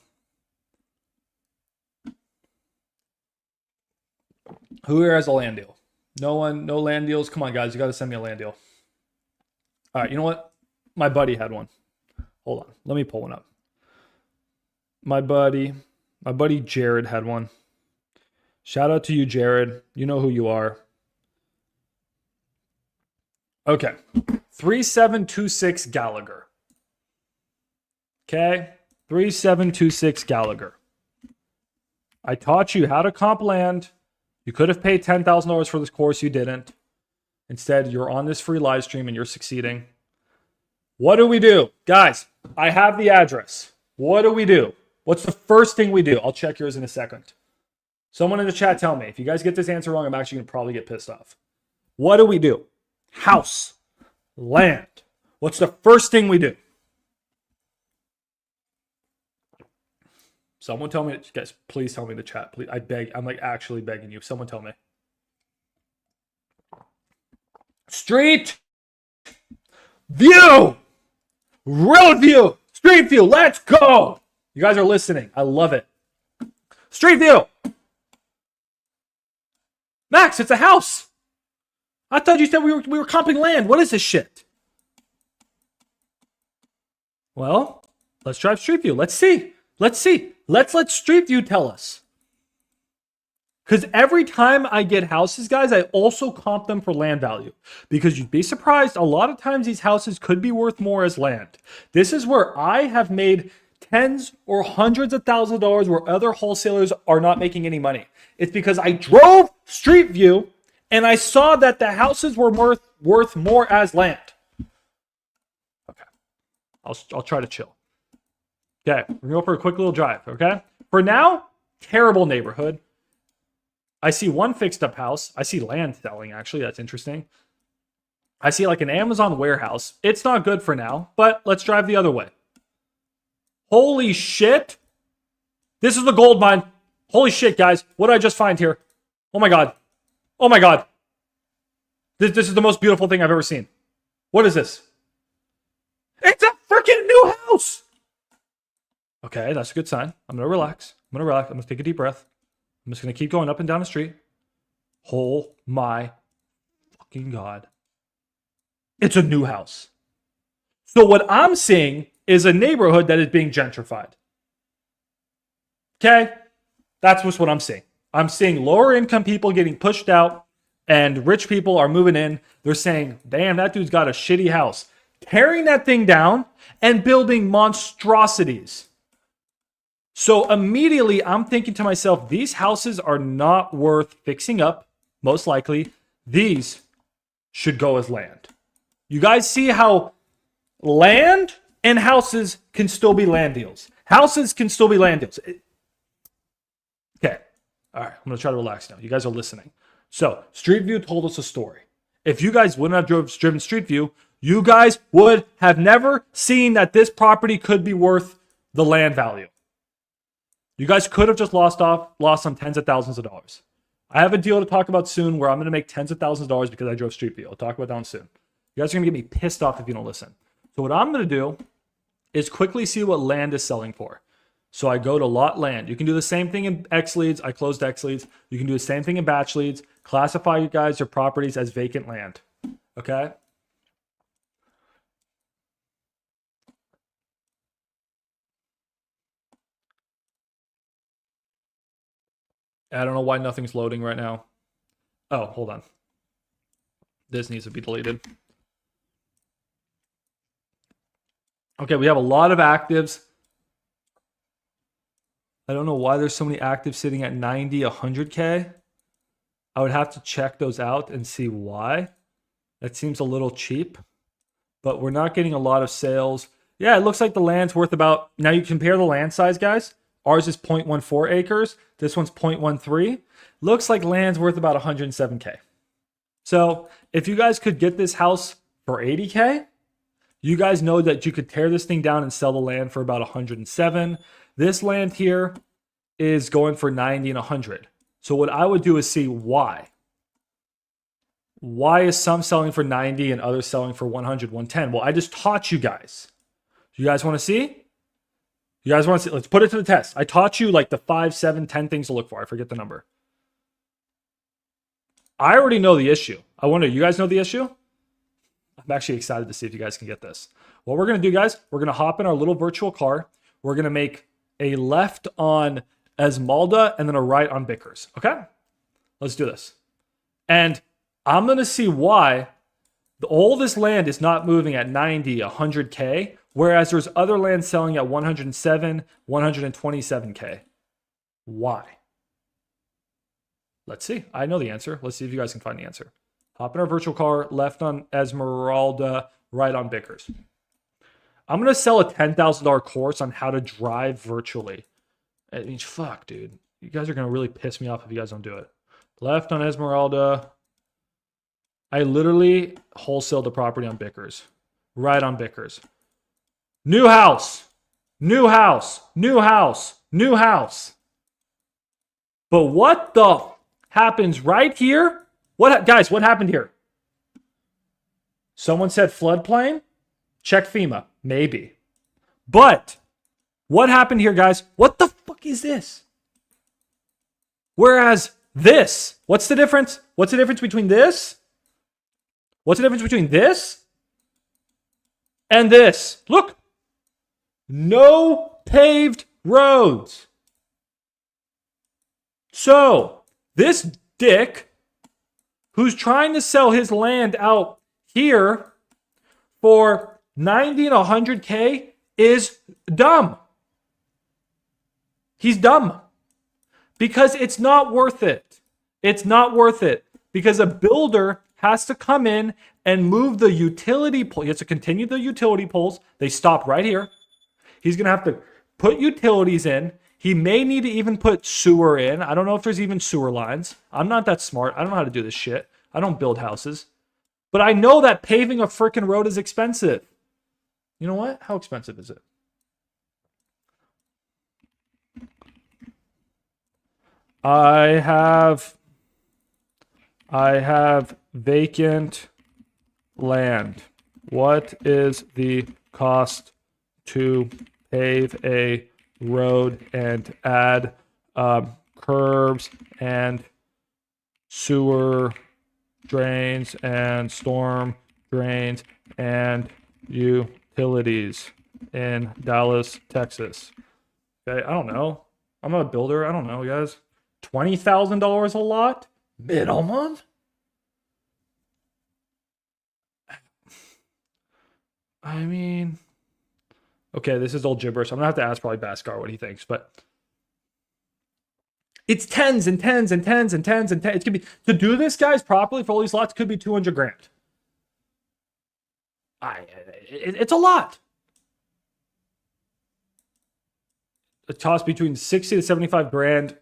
Who here has a land deal? No one, no land deals. Come on, guys, you got to send me a land deal. All right, you know what? My buddy had one. Hold on, let me pull one up. My buddy Jared had one. Shout out to you, Jared. You know who you are. Okay, 3726 Gallagher. Okay, 3726 Gallagher. I taught you how to comp land. You could have paid $10,000 for this course. You didn't. Instead, you're on this free live stream and you're succeeding. What do we do? Guys, I have the address. What do we do? What's the first thing we do? I'll check yours in a second. Someone in the chat tell me. If you guys get this answer wrong, I'm actually going to probably get pissed off. What do we do? House. Land. What's the first thing we do? Someone tell me. Guys, please tell me in the chat. Please, I beg. I'm like actually begging you. Someone tell me. Street view. Road view. Street view. Let's go. You guys are listening. I love it. Street view. Max, it's a house. I thought you said we were comping land. What is this shit? Well, let's drive Street View. Let's see. Let's see. Let's let Street View tell us. Because every time I get houses, guys, I also comp them for land value. Because you'd be surprised, a lot of times these houses could be worth more as land. This is where I have made tens or hundreds of thousands of dollars where other wholesalers are not making any money. It's because I drove Street View and I saw that the houses were worth more as land. Okay. I'll try to chill. Okay, we're going to go for a quick little drive, okay? For now, terrible neighborhood. I see one fixed up house. I see land selling, actually. That's interesting. I see like an Amazon warehouse. It's not good for now, but let's drive the other way. Holy shit. This is the gold mine. Holy shit, guys. What did I just find here? Oh my God. Oh my God. This is the most beautiful thing I've ever seen. What is this? It's a freaking new house. Okay, that's a good sign. I'm going to relax. I'm going to take a deep breath. I'm just going to keep going up and down the street. Oh my fucking God. It's a new house. So what I'm seeing is a neighborhood that is being gentrified. Okay? That's what I'm seeing. I'm seeing lower income people getting pushed out and rich people are moving in. They're saying, damn, that dude's got a shitty house. Tearing that thing down and building monstrosities. So immediately I'm thinking to myself, these houses are not worth fixing up, most likely. These should go as land. You guys see how land and houses can still be land deals. Houses can still be land deals. Okay. All right. I'm going to try to relax now. You guys are listening. So Street View told us a story. If you guys wouldn't have driven Street View, you guys would have never seen that this property could be worth the land value. You guys could have just lost on tens of thousands of dollars. I have a deal to talk about soon where I'm going to make tens of thousands of dollars because I drove Street View. I'll talk about that one soon. You guys are going to get me pissed off if you don't listen. So what I'm going to do is quickly see what land is selling for. So I go to lot land. You can do the same thing in X leads. I closed X leads. You can do the same thing in batch leads. Classify you guys your properties as vacant land. Okay? I don't know why nothing's loading right now. Oh, hold on. This needs to be deleted. Okay, we have a lot of actives. I don't know why there's so many actives sitting at 90, 100K. I would have to check those out and see why. That seems a little cheap, but we're not getting a lot of sales. Yeah, it looks like the land's worth about, now you compare the land size, guys. Ours is 0.14 acres. This one's 0.13. Looks like land's worth about 107K. So if you guys could get this house for 80K, you guys know that you could tear this thing down and sell the land for about 107. This land here is going for 90 and 100. So what I would do is see why. Why is some selling for 90 and others selling for 100, 110? Well, I just taught you guys. You guys want to see? You guys want to see? Let's put it to the test. I taught you like the 5, 7, 10 things to look for. I forget the number. I already know the issue. I wonder, you guys know the issue? I'm actually excited to see if you guys can get this. What we're going to do, guys, we're going to hop in our little virtual car. We're going to make a left on Esmeralda and then a right on Bickers. Okay? Let's do this. And I'm going to see why all this land is not moving at 90, 100K, whereas there's other land selling at 107, 127K. Why? Let's see. I know the answer. Let's see if you guys can find the answer. Hop in our virtual car, left on Esmeralda, right on Bickers. I'm going to sell a $10,000 course on how to drive virtually. I mean, fuck, dude. You guys are going to really piss me off if you guys don't do it. Left on Esmeralda. I literally wholesaled the property on Bickers. Right on Bickers. New house. New house. New house. New house. But what the happens right here? Guys, what happened here? Someone said floodplain? Check FEMA. Maybe. But what happened here, guys? What the fuck is this? Whereas this, what's the difference? What's the difference between this? What's the difference between this and this? Look. No paved roads. So, this dick who's trying to sell his land out here for 90 and 100K is dumb. He's dumb. Because it's not worth it. It's not worth it. Because a builder has to come in and move the utility pole. He has to continue the utility poles. They stop right here. He's going to have to put utilities in. He may need to even put sewer in. I don't know if there's even sewer lines. I'm not that smart. I don't know how to do this shit. I don't build houses. But I know that paving a freaking road is expensive. You know what? How expensive is it? I have vacant land. What is the cost to pave a road and add curbs and sewer drains and storm drains and utilities in Dallas, Texas? Okay, I don't know. I'm not a builder. I don't know, guys. $20,000 a lot minimum. I mean, okay, this is all gibberish. I'm gonna have to ask probably Baskar what he thinks, but it's tens and tens and tens and tens and tens. It could be to do this, guys, properly for all these lots. Could be 200 grand. It's a lot. It costs between 60 to 75 grand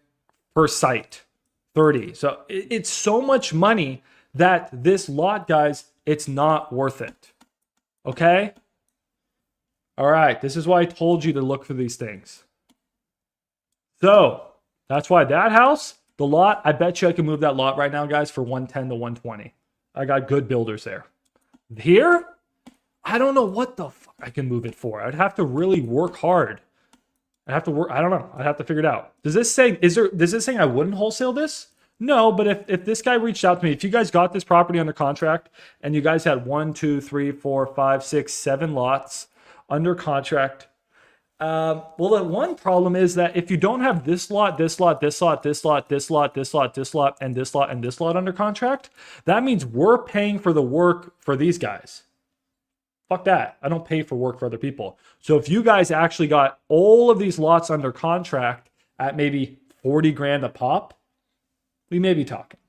per site, 30. So it's so much money that this lot, guys, it's not worth it. Okay? All right. This is why I told you to look for these things. So that's why that house, the lot, I bet you I can move that lot right now, guys, for 110 to 120. I got good builders there. Here, I don't know what the fuck I can move it for. I'd have to really work hard. I have to work. I don't know. I'd have to figure it out. Does this say I wouldn't wholesale this? No, but if this guy reached out to me, if you guys got this property under contract and you guys had 1, 2, 3, 4, 5, 6, 7 lots under contract, well, the one problem is that if you don't have this lot, this lot, this lot, this lot, this lot, this lot, this lot, and this lot, and this lot under contract, that means we're paying for the work for these guys. Fuck that. I don't pay for work for other people. So if you guys actually got all of these lots under contract at maybe 40 grand a pop, we may be talking.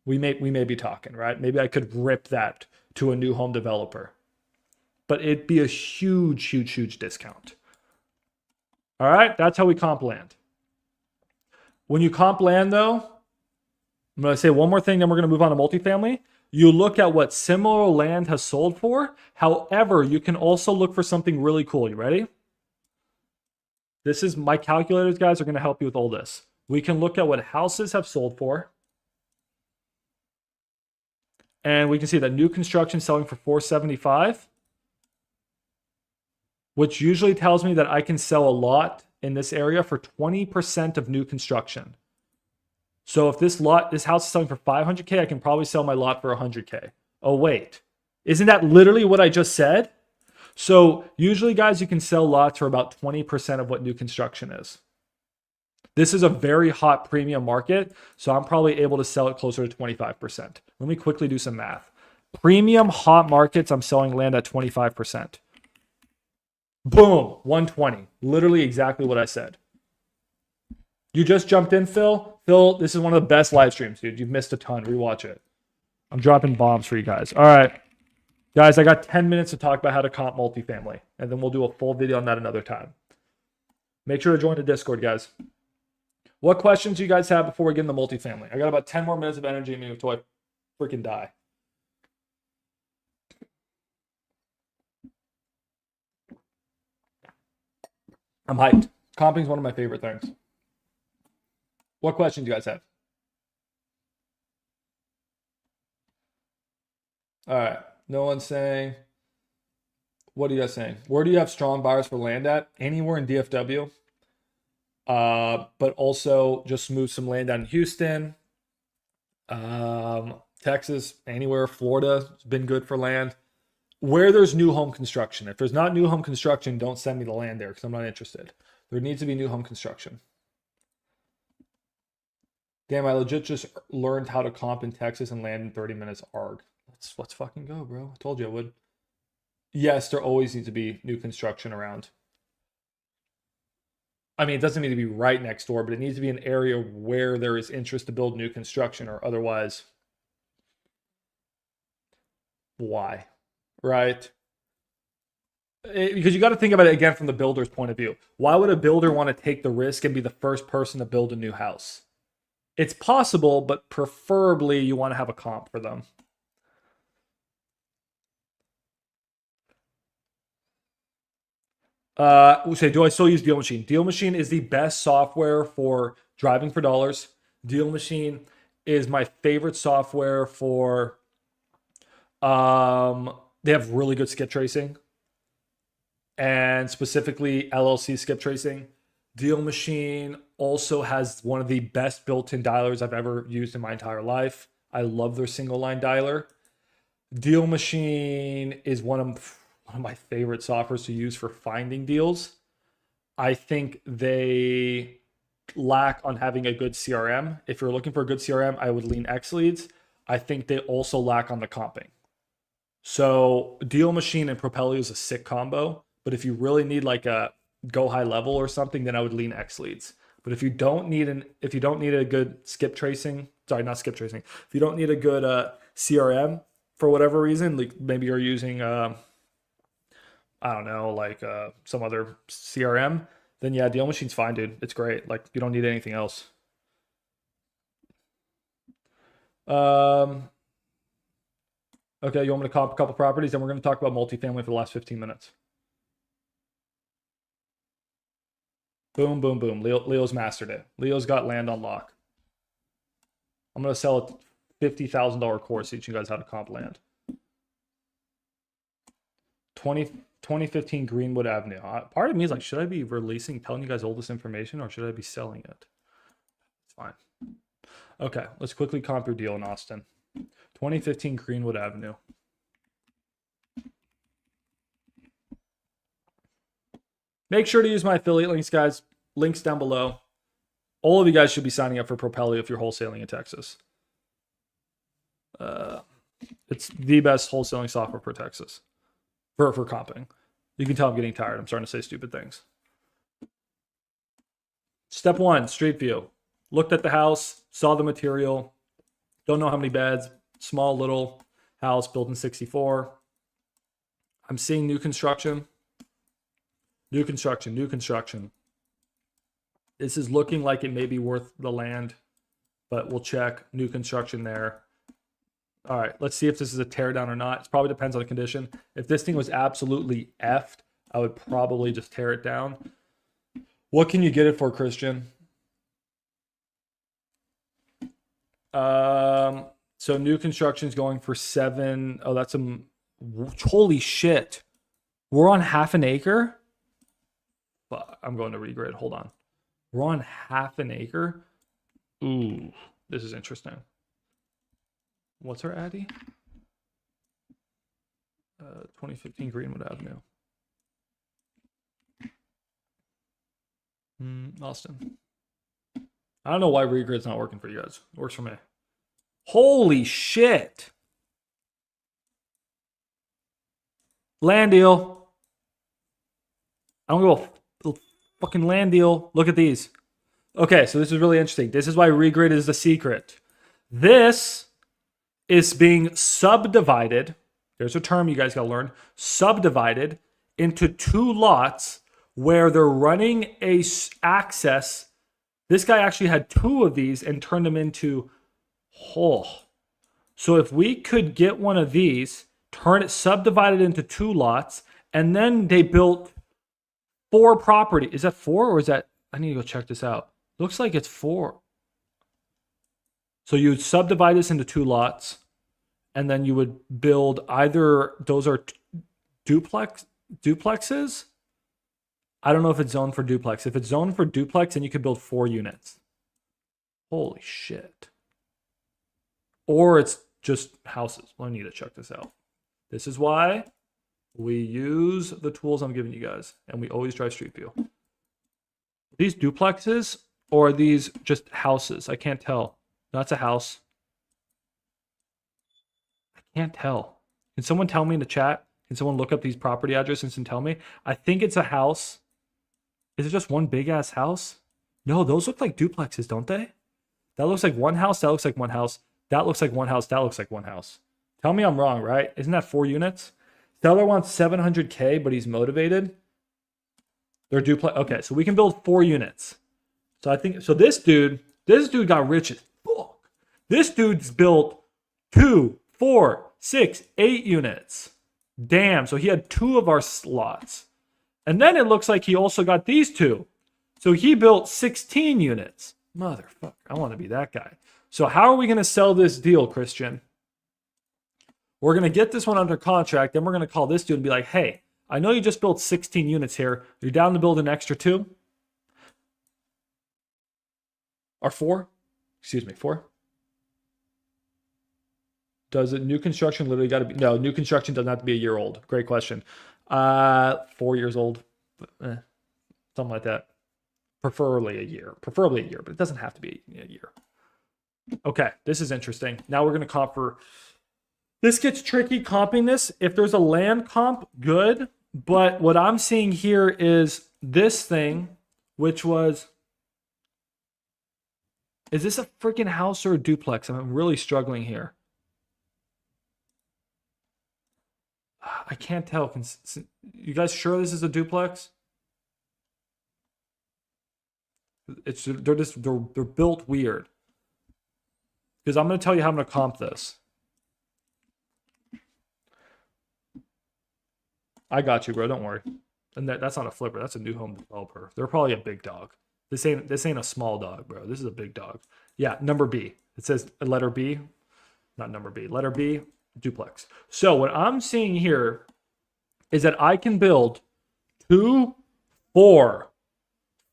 We may be talking, right? Maybe I could rip that to a new home developer. But it'd be a huge, huge, huge discount. All right, that's how we comp land. When you comp land, though, I'm going to say one more thing, then we're going to move on to multifamily. You look at what similar land has sold for. However, you can also look for something really cool. You ready? This is my calculators, guys, are going to help you with all this. We can look at what houses have sold for. And we can see that new construction selling for $475, which usually tells me that I can sell a lot in this area for 20% of new construction. So if this house is selling for $500K, I can probably sell my lot for $100K. Oh, wait. Isn't that literally what I just said? So usually, guys, you can sell lots for about 20% of what new construction is. This is a very hot premium market, so I'm probably able to sell it closer to 25%. Let me quickly do some math. Premium hot markets, I'm selling land at 25%. Boom, 120. Literally exactly what I said. You just jumped in, Phil. Phil, this is one of the best live streams, dude. You've missed a ton. Rewatch it. I'm dropping bombs for you guys. All right. Guys, I got 10 minutes to talk about how to comp multifamily, and then we'll do a full video on that another time. Make sure to join the Discord, guys. What questions do you guys have before we get into multifamily? I got about 10 more minutes of energy in me until I freaking die. I'm hyped. Comping is one of my favorite things. What questions do you guys have? All right. No one's saying. What are you guys saying? Where do you have strong buyers for land at? Anywhere in DFW. But also just move some land out in Houston. Texas, anywhere. Florida has been good for land. Where there's new home construction. If there's not new home construction, don't send me the land there because I'm not interested. There needs to be new home construction. Damn, I legit just learned how to comp in Texas and land in 30 minutes arg. Let's fucking go, bro. I told you I would. Yes, there always needs to be new construction around. I mean, it doesn't need to be right next door, but it needs to be an area where there is interest to build new construction, or otherwise, why? Right? Because you got to think about it again from the builder's point of view. Why would a builder want to take the risk and be the first person to build a new house? It's possible, but preferably you want to have a comp for them. We say, do I still use Deal Machine? Deal Machine is the best software for driving for dollars. Deal Machine is my favorite software for. They have really good skip tracing, and specifically LLC skip tracing. Deal Machine also has one of the best built-in dialers I've ever used in my entire life. I love their single line dialer. Deal Machine is one of my favorite softwares to use for finding deals. I think they lack on having a good CRM. If you're looking for a good CRM, I would lean X Leads. I think they also lack on the comping. So Deal Machine and Propelio is a sick combo. But if you really need like a go high level or something, then I would lean X Leads. But if you don't need a good skip tracing, sorry, not skip tracing. If you don't need a good CRM for whatever reason, like maybe you're using I don't know, like some other CRM, then yeah, Deal Machine's fine, dude. It's great. Like you don't need anything else. Okay, you want me to comp a couple properties, and we're going to talk about multifamily for the last 15 minutes. Boom, boom, boom. Leo's mastered it. Leo's got land on lock. I'm going to sell a $50,000 course teaching you guys how to comp land. 2015 Greenwood Avenue. Part of me is like, should I be telling you guys all this information, or should I be selling it? It's fine. Okay, let's quickly comp your deal in Austin. 2015 Greenwood Avenue. Make sure to use my affiliate links, guys. Links down below. All of you guys should be signing up for Propelio if you're wholesaling in Texas. It's the best wholesaling software for Texas. For comping. You can tell I'm getting tired. I'm starting to say stupid things. Step 1, street view. Looked at the house, saw the material. Don't know how many beds. Small little house built in 64. I'm seeing new construction. New construction. This is looking like it may be worth the land, but we'll check. New construction there. All right, let's see if this is a tear down or not. It probably depends on the condition. If this thing was absolutely effed, I would probably just tear it down. What can you get it for, Christian? So new construction is going for 7. Oh, that's holy shit. We're on half an acre. I'm going to regrid. Hold on. We're on half an acre. Ooh, this is interesting. What's our Addy? 2015 Greenwood Avenue. Austin. I don't know why regrid's not working for you guys. It works for me. Holy shit. Land deal. I don't go a fucking land deal. Look at these. Okay, so this is really interesting. This is why regrid is the secret. This is being subdivided. There's a term you guys got to learn. Subdivided into 2 lots where they're running a access. This guy actually had 2 of these and turned them into So if we could get one of these, turn it subdivided into 2 lots, and then they built 4 property. Is that 4 or is that? I need to go check this out. Looks like it's 4. So you would subdivide this into 2 lots, and then you would build either those are duplexes. I don't know if it's zoned for duplex. If it's zoned for duplex, then you could build 4 units. Holy shit. Or it's just houses. Well, I need to check this out. This is why we use the tools I'm giving you guys, and we always drive street view. These duplexes, or are these just houses? I can't tell. That's a house. I can't tell. Can someone tell me in the chat? Can someone look up these property addresses and tell me? I think it's a house. Is it just one big ass house? No, those look like duplexes, don't they? That looks like one house. That looks like one house. That looks like one house. That looks like one house. Tell me I'm wrong, right? Isn't that 4 units? Seller wants 700K, but he's motivated. They're duplex. Okay, so we can build 4 units. So I think, so this dude got rich as fuck. This dude's built 2, 4, 6, 8 units. Damn, so he had 2 of our slots. And then it looks like he also got these 2. So he built 16 units. Motherfucker, I want to be that guy. So how are we going to sell this deal, Christian? We're going to get this one under contract. Then we're going to call this dude and be like, hey, I know you just built 16 units here. You're down to build an extra 2? Or 4? Excuse me, 4? Does it new construction literally got to be? No, new construction doesn't have to be a year old. Great question. 4 years old. Something like that. preferably a year, but it doesn't have to be a year. Okay, this is interesting. Now we're going to comp for, this gets tricky comping this. If there's a land comp, good. But what I'm seeing here is this thing, which was, is this a freaking house or a duplex? I'm really struggling here. I can't tell. You guys sure this is a duplex? They're built weird. Because I'm going to tell you how I'm going to comp this. I got you, bro. Don't worry. And that's not a flipper. That's a new home developer. They're probably a big dog. This ain't a small dog, bro. This is a big dog. Yeah, number B. It says letter B, not number B. Letter B, duplex. So what I'm seeing here is that I can build four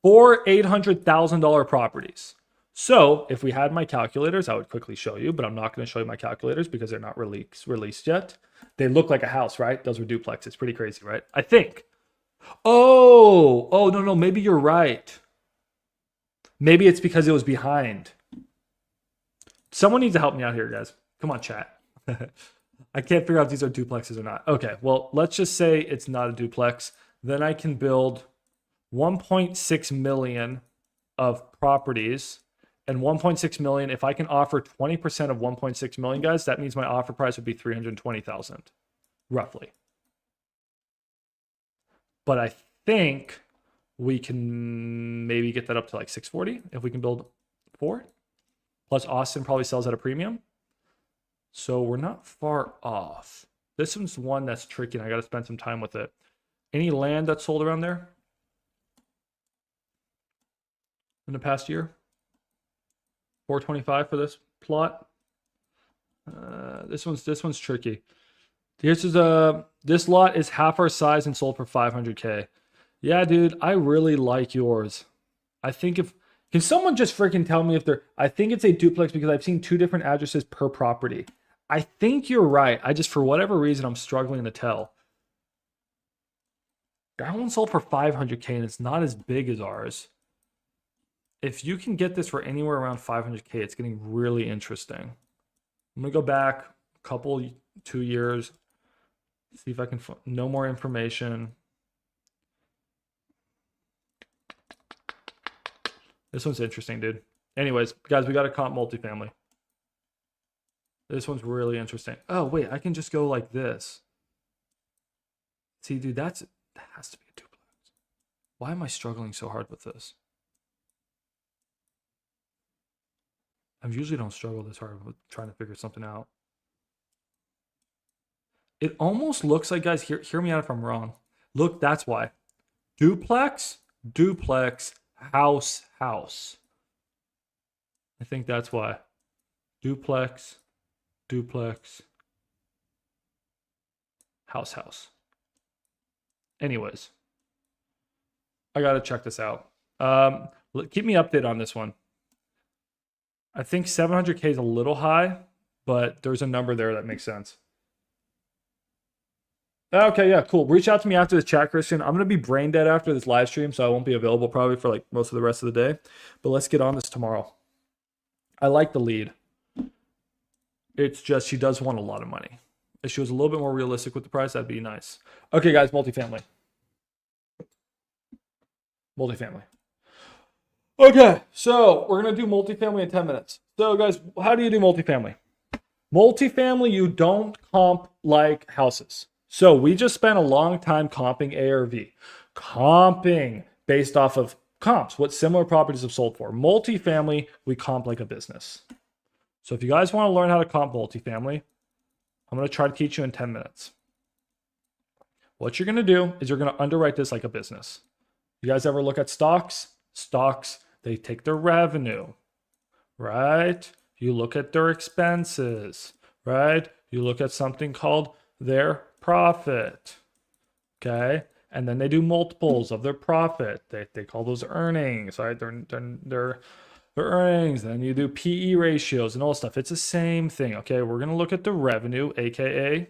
$800,000 properties. So if we had my calculators, I would quickly show you, but I'm not going to show you my calculators because they're not released yet. They look like a house, right? Those are duplexes. It's pretty crazy, right? I think. Oh, no, maybe you're right. Maybe it's because it was behind. Someone needs to help me out here, guys. Come on, chat. I can't figure out if these are duplexes or not. Okay, well, let's just say it's not a duplex. Then I can build 1.6 million of properties. And 1.6 million, if I can offer 20% of 1.6 million, guys, that means my offer price would be 320,000, roughly. But I think we can maybe get that up to like 640 if we can build 4. Plus Austin probably sells at a premium. So we're not far off. This one's one that's tricky and I got to spend some time with it. Any land that's sold around there in the past year? 425 for this plot. This one's tricky. This lot is half our size and sold for 500K. Yeah, dude, I really like yours. I think can someone just freaking tell me if I think it's a duplex because I've seen 2 different addresses per property. I think you're right. I just, for whatever reason, I'm struggling to tell. That one sold for 500K and it's not as big as ours. If you can get this for anywhere around 500K, it's getting really interesting. I'm going to go back a couple, 2 years, see if I can know more information. This one's interesting, dude. Anyways, guys, we got to comp multifamily. This one's really interesting. Oh, wait, I can just go like this. See, dude, that has to be a duplex. Why am I struggling so hard with this? I usually don't struggle this hard with trying to figure something out. It almost looks like, guys, hear me out if I'm wrong. Look, that's why. Duplex, house. I think that's why. Duplex, house. Anyways, I got to check this out. Keep me updated on this one. I think 700K is a little high, but there's a number there that makes sense. Okay, yeah, cool. Reach out to me after the chat, Christian. I'm going to be brain dead after this live stream, so I won't be available probably for like most of the rest of the day. But let's get on this tomorrow. I like the lead. It's just she does want a lot of money. If she was a little bit more realistic with the price, that'd be nice. Okay, guys, multifamily. Okay, so we're going to do multifamily in 10 minutes. So, guys, how do you do multifamily? Multifamily, you don't comp like houses. So we just spent a long time comping ARV. Comping based off of comps, what similar properties have sold for. Multifamily, we comp like a business. So if you guys want to learn how to comp multifamily, I'm going to try to teach you in 10 minutes. What you're going to do is you're going to underwrite this like a business. You guys ever look at stocks? Stocks, they take their revenue, right? You look at their expenses, right? You look at something called their profit, okay? And then they do multiples of their profit. They call those earnings, right? They're earnings. Then you do PE ratios and all stuff. It's the same thing, okay? We're going to look at the revenue, aka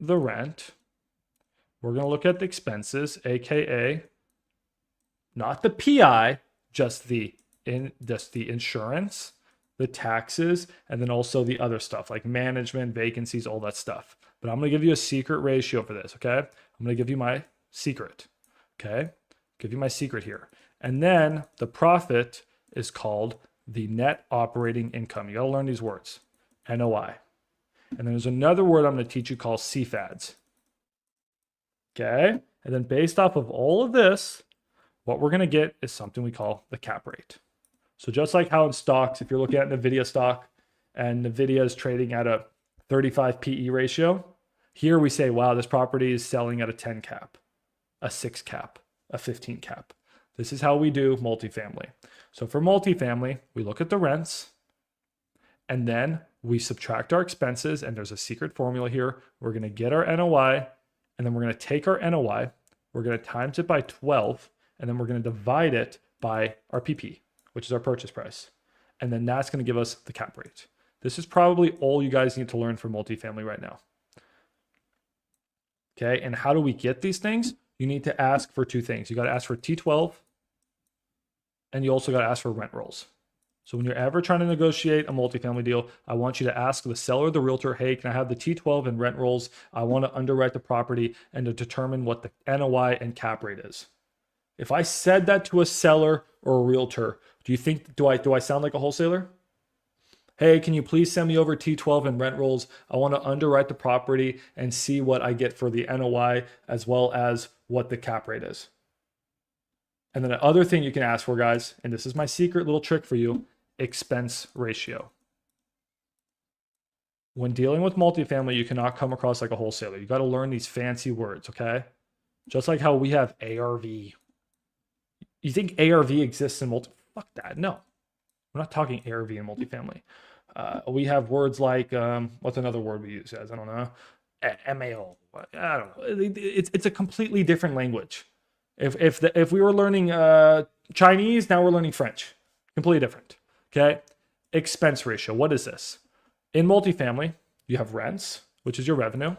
the rent. We're going to look at the expenses, aka not the PI, just the insurance, the taxes, and then also the other stuff like management, vacancies, all that stuff. But I'm going to give you a secret ratio for this, okay? I'm going to give you my secret, okay? Give you my secret here. And then the profit is called the net operating income. You got to learn these words, NOI. And then there's another word I'm going to teach you called CFADs, okay? And then based off of all of this, what we're going to get is something we call the cap rate. So just like how in stocks, if you're looking at NVIDIA stock and NVIDIA is trading at a 35 PE ratio, here we say, wow, this property is selling at a 10 cap, a 6 cap, a 15 cap. This is how we do multifamily. So for multifamily, we look at the rents and then we subtract our expenses, and there's a secret formula here. We're going to get our NOI, and then we're going to take our NOI, we're going to times it by 12, and then we're going to divide it by our PP, which is our purchase price. And then that's going to give us the cap rate. This is probably all you guys need to learn for multifamily right now. Okay, and how do we get these things? You need to ask for two things. You got to ask for T12, and you also got to ask for rent rolls. So when you're ever trying to negotiate a multifamily deal, I want you to ask the seller or the realtor, hey, can I have the T12 and rent rolls? I want to underwrite the property and to determine what the NOI and cap rate is. If I said that to a seller or a realtor, do you think, do I sound like a wholesaler? Hey, can you please send me over T12 and rent rolls? I want to underwrite the property and see what I get for the NOI as well as what the cap rate is. And then the other thing you can ask for, guys, and this is my secret little trick for you, expense ratio. When dealing with multifamily, you cannot come across like a wholesaler. You got to learn these fancy words, okay? Just like how we have ARV. You think ARV exists in fuck that. No, we're not talking ARV in multifamily. We have words like, what's another word we use, guys? I don't know. MAO. I don't know. It's a completely different language. If we were learning Chinese, now we're learning French. Completely different. Okay. Expense ratio. What is this? In multifamily, you have rents, which is your revenue,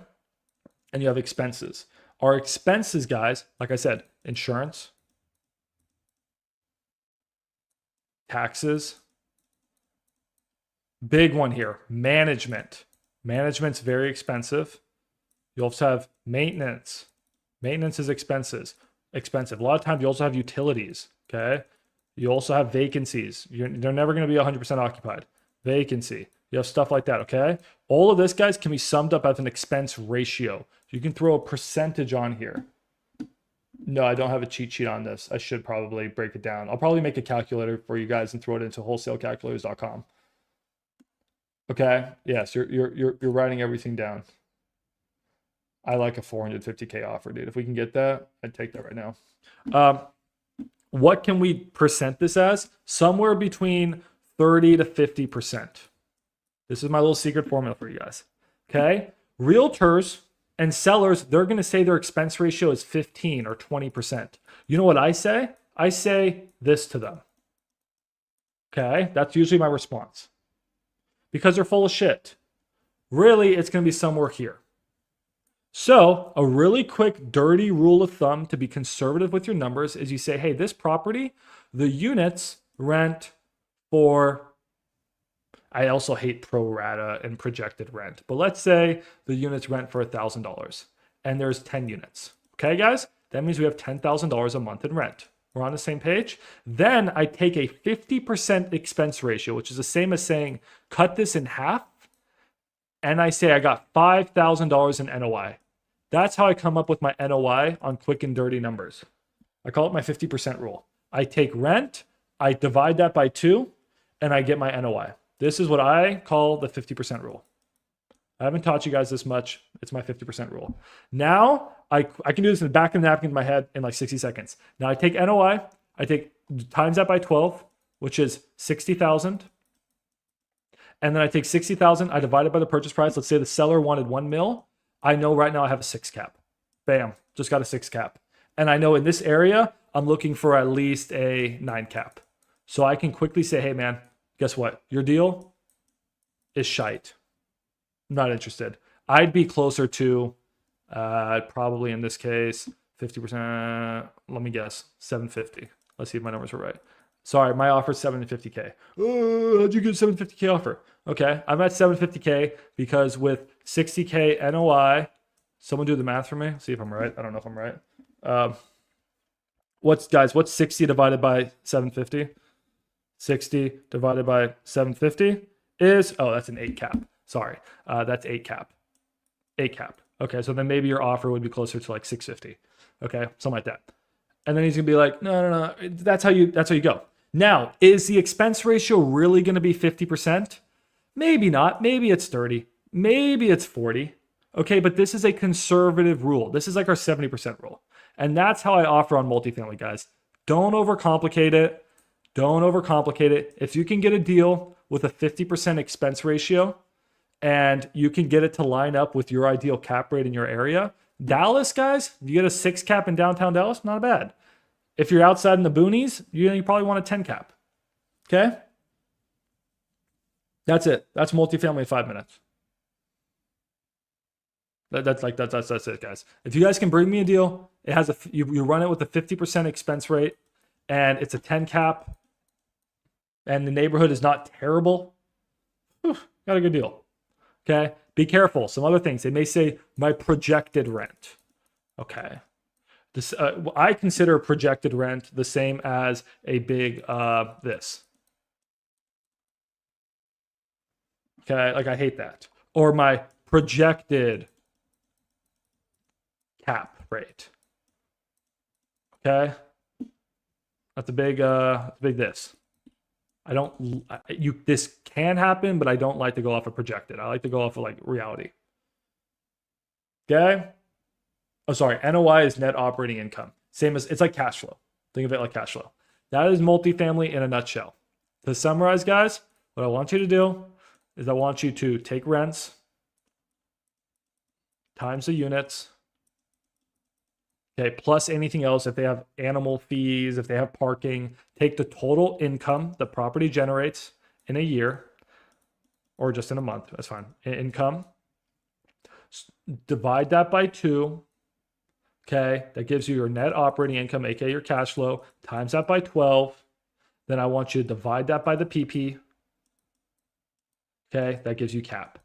and you have expenses. Our expenses, guys, like I said, insurance, taxes, big one here, management. Management's very expensive. You also have maintenance. Maintenance is expensive. A lot of times you also have utilities, okay? You also have vacancies. They're never going to be 100% occupied. Vacancy. You have stuff like that, okay? All of this, guys, can be summed up as an expense ratio. You can throw a percentage on here. No, I don't have a cheat sheet on this. I should probably break it down. I'll probably make a calculator for you guys and throw it into wholesalecalculators.com. Okay? Yes, you're writing everything down. I like a 450K offer, dude. If we can get that, I'd take that right now. What can we percent this as? Somewhere between 30 to 50%. This is my little secret formula for you guys. Okay? Realtors and sellers, they're going to say their expense ratio is 15 or 20%. You know what I say? I say this to them. Okay? That's usually my response. Because they're full of shit. Really, it's going to be somewhere here. So a really quick, dirty rule of thumb to be conservative with your numbers is you say, hey, this property, the units rent for, I also hate pro rata and projected rent, but let's say the units rent for $1,000 and there's 10 units. Okay, guys? That means we have $10,000 a month in rent. We're on the same page. Then I take a 50% expense ratio, which is the same as saying, cut this in half. And I say I got $5,000 in NOI. That's how I come up with my NOI on quick and dirty numbers. I call it my 50% rule. I take rent, I divide that by 2, and I get my NOI. This is what I call the 50% rule. I haven't taught you guys this much. It's my 50% rule. Now, I can do this in the back of the napkin in my head in like 60 seconds. Now I take NOI, I take times that by 12, which is 60,000. And then I take 60,000, I divide it by the purchase price. Let's say the seller wanted 1 mil. I know right now I have a 6 cap. Bam, just got a 6 cap. And I know in this area, I'm looking for at least a 9 cap. So I can quickly say, hey man, guess what? Your deal is shite. I'm not interested. I'd be closer to probably in this case, 50%, let me guess, 750. Let's see if my numbers were right. Sorry, my offer is 750K. Oh, how'd you get 750K offer? Okay, I'm at 750K because with 60K NOI, someone do the math for me. See if I'm right. I don't know if I'm right. What's 60 divided by 750? 60 divided by 750 is, oh, that's an 8 cap. Sorry, that's 8 cap. 8 cap. Okay, so then maybe your offer would be closer to like 650. Okay, something like that. And then he's gonna be like, no. That's how you go. Now, is the expense ratio really gonna be 50%? Maybe not. Maybe it's 30. Maybe it's 40. Okay, but this is a conservative rule. This is like our 70% rule. And that's how I offer on multifamily, guys. Don't overcomplicate it. Don't overcomplicate it. If you can get a deal with a 50% expense ratio and you can get it to line up with your ideal cap rate in your area, Dallas, guys, you get a 6 cap in downtown Dallas, not bad. If you're outside in the boonies, you probably want a 10 cap. Okay? That's it. That's multifamily in 5 minutes. That's it, guys. If you guys can bring me a deal, it has you run it with a 50% expense rate, and it's a 10 cap, and the neighborhood is not terrible. Whew, got a good deal. Okay. Be careful. Some other things. They may say my projected rent. Okay. This I consider projected rent the same as a big this. Okay, like I hate that. Or my projected cap rate. Okay, that's a big this. I don't. This can happen, but I don't like to go off of projected. I like to go off of like reality. Okay. Oh, sorry. NOI is net operating income. Same as it's like cash flow. Think of it like cash flow. That is multifamily in a nutshell. To summarize, guys, what I want you to do is I want you to take rents times the units. Okay, plus anything else. If they have animal fees, if they have parking, take the total income the property generates in a year or just in a month. That's fine. Income. Divide that by 2. Okay, that gives you your net operating income, aka your cash flow, times that by 12. Then I want you to divide that by the PP. Okay, that gives you cap.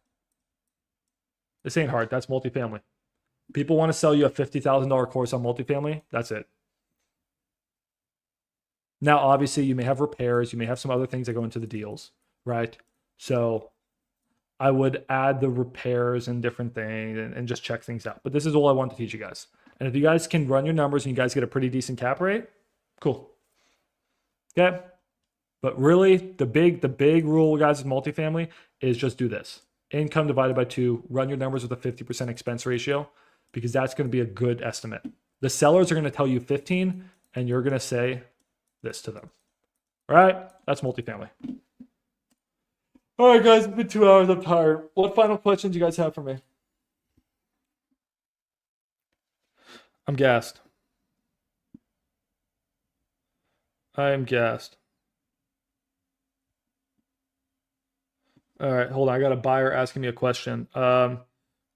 This ain't hard. That's multifamily. People want to sell you a $50,000 course on multifamily. That's it. Now, obviously, you may have repairs. You may have some other things that go into the deals, right? So I would add the repairs and different things and just check things out. But this is all I want to teach you guys. And if you guys can run your numbers and you guys get a pretty decent cap rate, cool. Okay. But really, the big rule, guys, with multifamily is just do this. Income divided by 2, run your numbers with a 50% expense ratio, because that's going to be a good estimate. The sellers are going to tell you 15, and you're going to say this to them. All right? That's multifamily. All right, guys, it's been 2 hours. I'm tired. What final questions you guys have for me? I'm gassed. I am gassed. All right, hold on. I got a buyer asking me a question.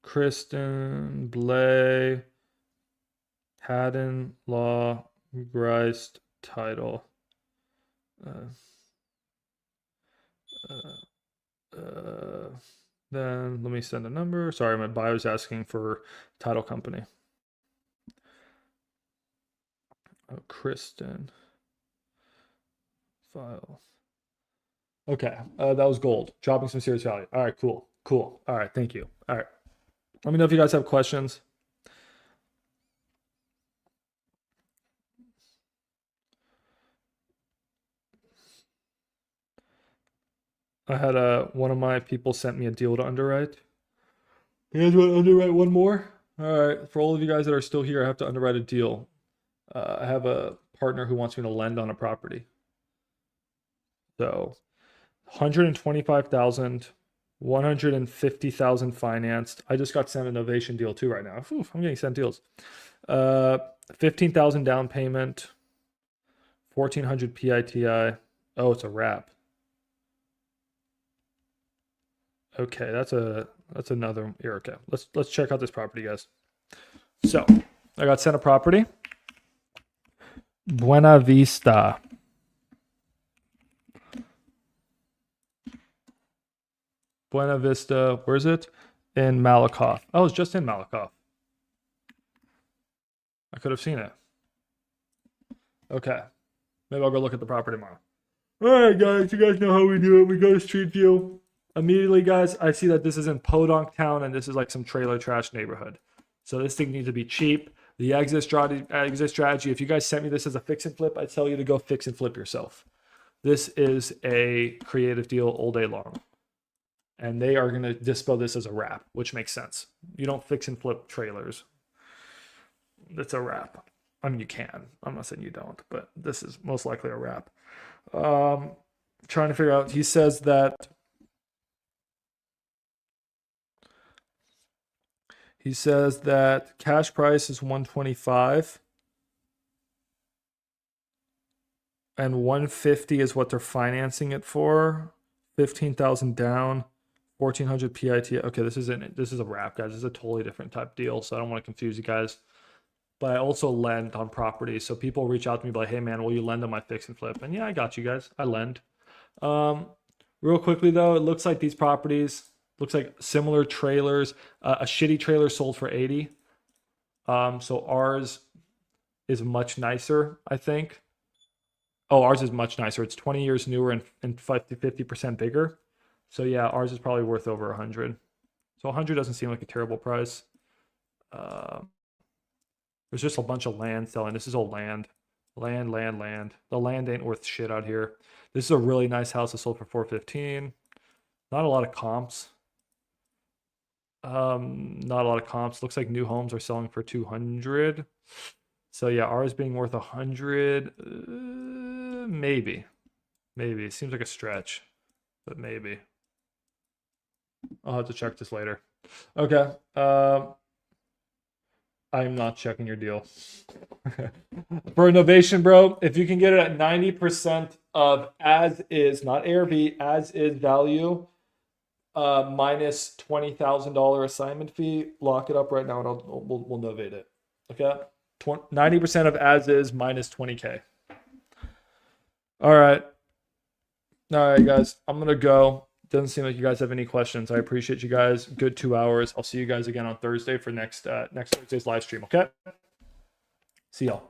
Kristen Blay, Haddon Law, Grist title. Then let me send a number. Sorry, my buyer's asking for title company. Oh, Kristen. File. Okay, that was gold. Dropping some serious value. All right, cool. All right, thank you. All right. Let me know if you guys have questions. I had one of my people sent me a deal to underwrite. You guys want to underwrite one more? All right, for all of you guys that are still here, I have to underwrite a deal. I have a partner who wants me to lend on a property. So 125,000, 150,000 financed. I just got sent an Novation deal too right now. Ooh, I'm getting sent deals. 15,000 down payment, 1,400 PITI. Oh, it's a wrap. Okay, that's another here. Okay, let's check out this property, guys. So I got sent a property. Buena Vista. Buena Vista. Where is it? In Malakoff. Oh, it's just in Malakoff. I could have seen it. Okay. Maybe I'll go look at the property tomorrow. All right, guys. You guys know how we do it. We go to Street View. Immediately, guys, I see that this is in Podunk Town, and this is like some trailer trash neighborhood. So this thing needs to be cheap. The exit strategy, if you guys sent me this as a fix and flip, I'd tell you to go fix and flip yourself. This is a creative deal all day long. And they are going to dispel this as a wrap, which makes sense. You don't fix and flip trailers. It's a wrap. I mean, you can. I'm not saying you don't, but this is most likely a wrap. Trying to figure out, he says that cash price is 125 and 150 is what they're financing it for. 15,000 down, 1,400 PIT. Okay, this is a wrap, guys. This is a totally different type deal, so I don't want to confuse you guys. But I also lend on properties, so people reach out to me like, "Hey, man, will you lend on my fix and flip?" And yeah, I got you guys. I lend. Real quickly though, it looks like these properties looks like similar trailers. A shitty trailer sold for 80. So ours is much nicer, I think. Oh, ours is much nicer. It's 20 years newer and 50% bigger. So yeah, ours is probably worth over 100. So 100 doesn't seem like a terrible price. There's just a bunch of land selling. This is all land. Land. The land ain't worth shit out here. This is a really nice house that sold for 415. Not a lot of comps. Not a lot of comps. Looks like new homes are selling for 200. So yeah, ours being worth 100, maybe. It seems like a stretch, but maybe. I'll have to check this later. Okay. I'm not checking your deal. For innovation, bro, if you can get it at 90% of as is, not ARV, as is value, minus $20,000 assignment fee, lock it up right now and we'll novate it. Okay? 90% of as is minus 20K. All right, guys, I'm going to go. Doesn't seem like you guys have any questions. I appreciate you guys. Good 2 hours. I'll see you guys again on Thursday for next Thursday's live stream. Okay? See y'all.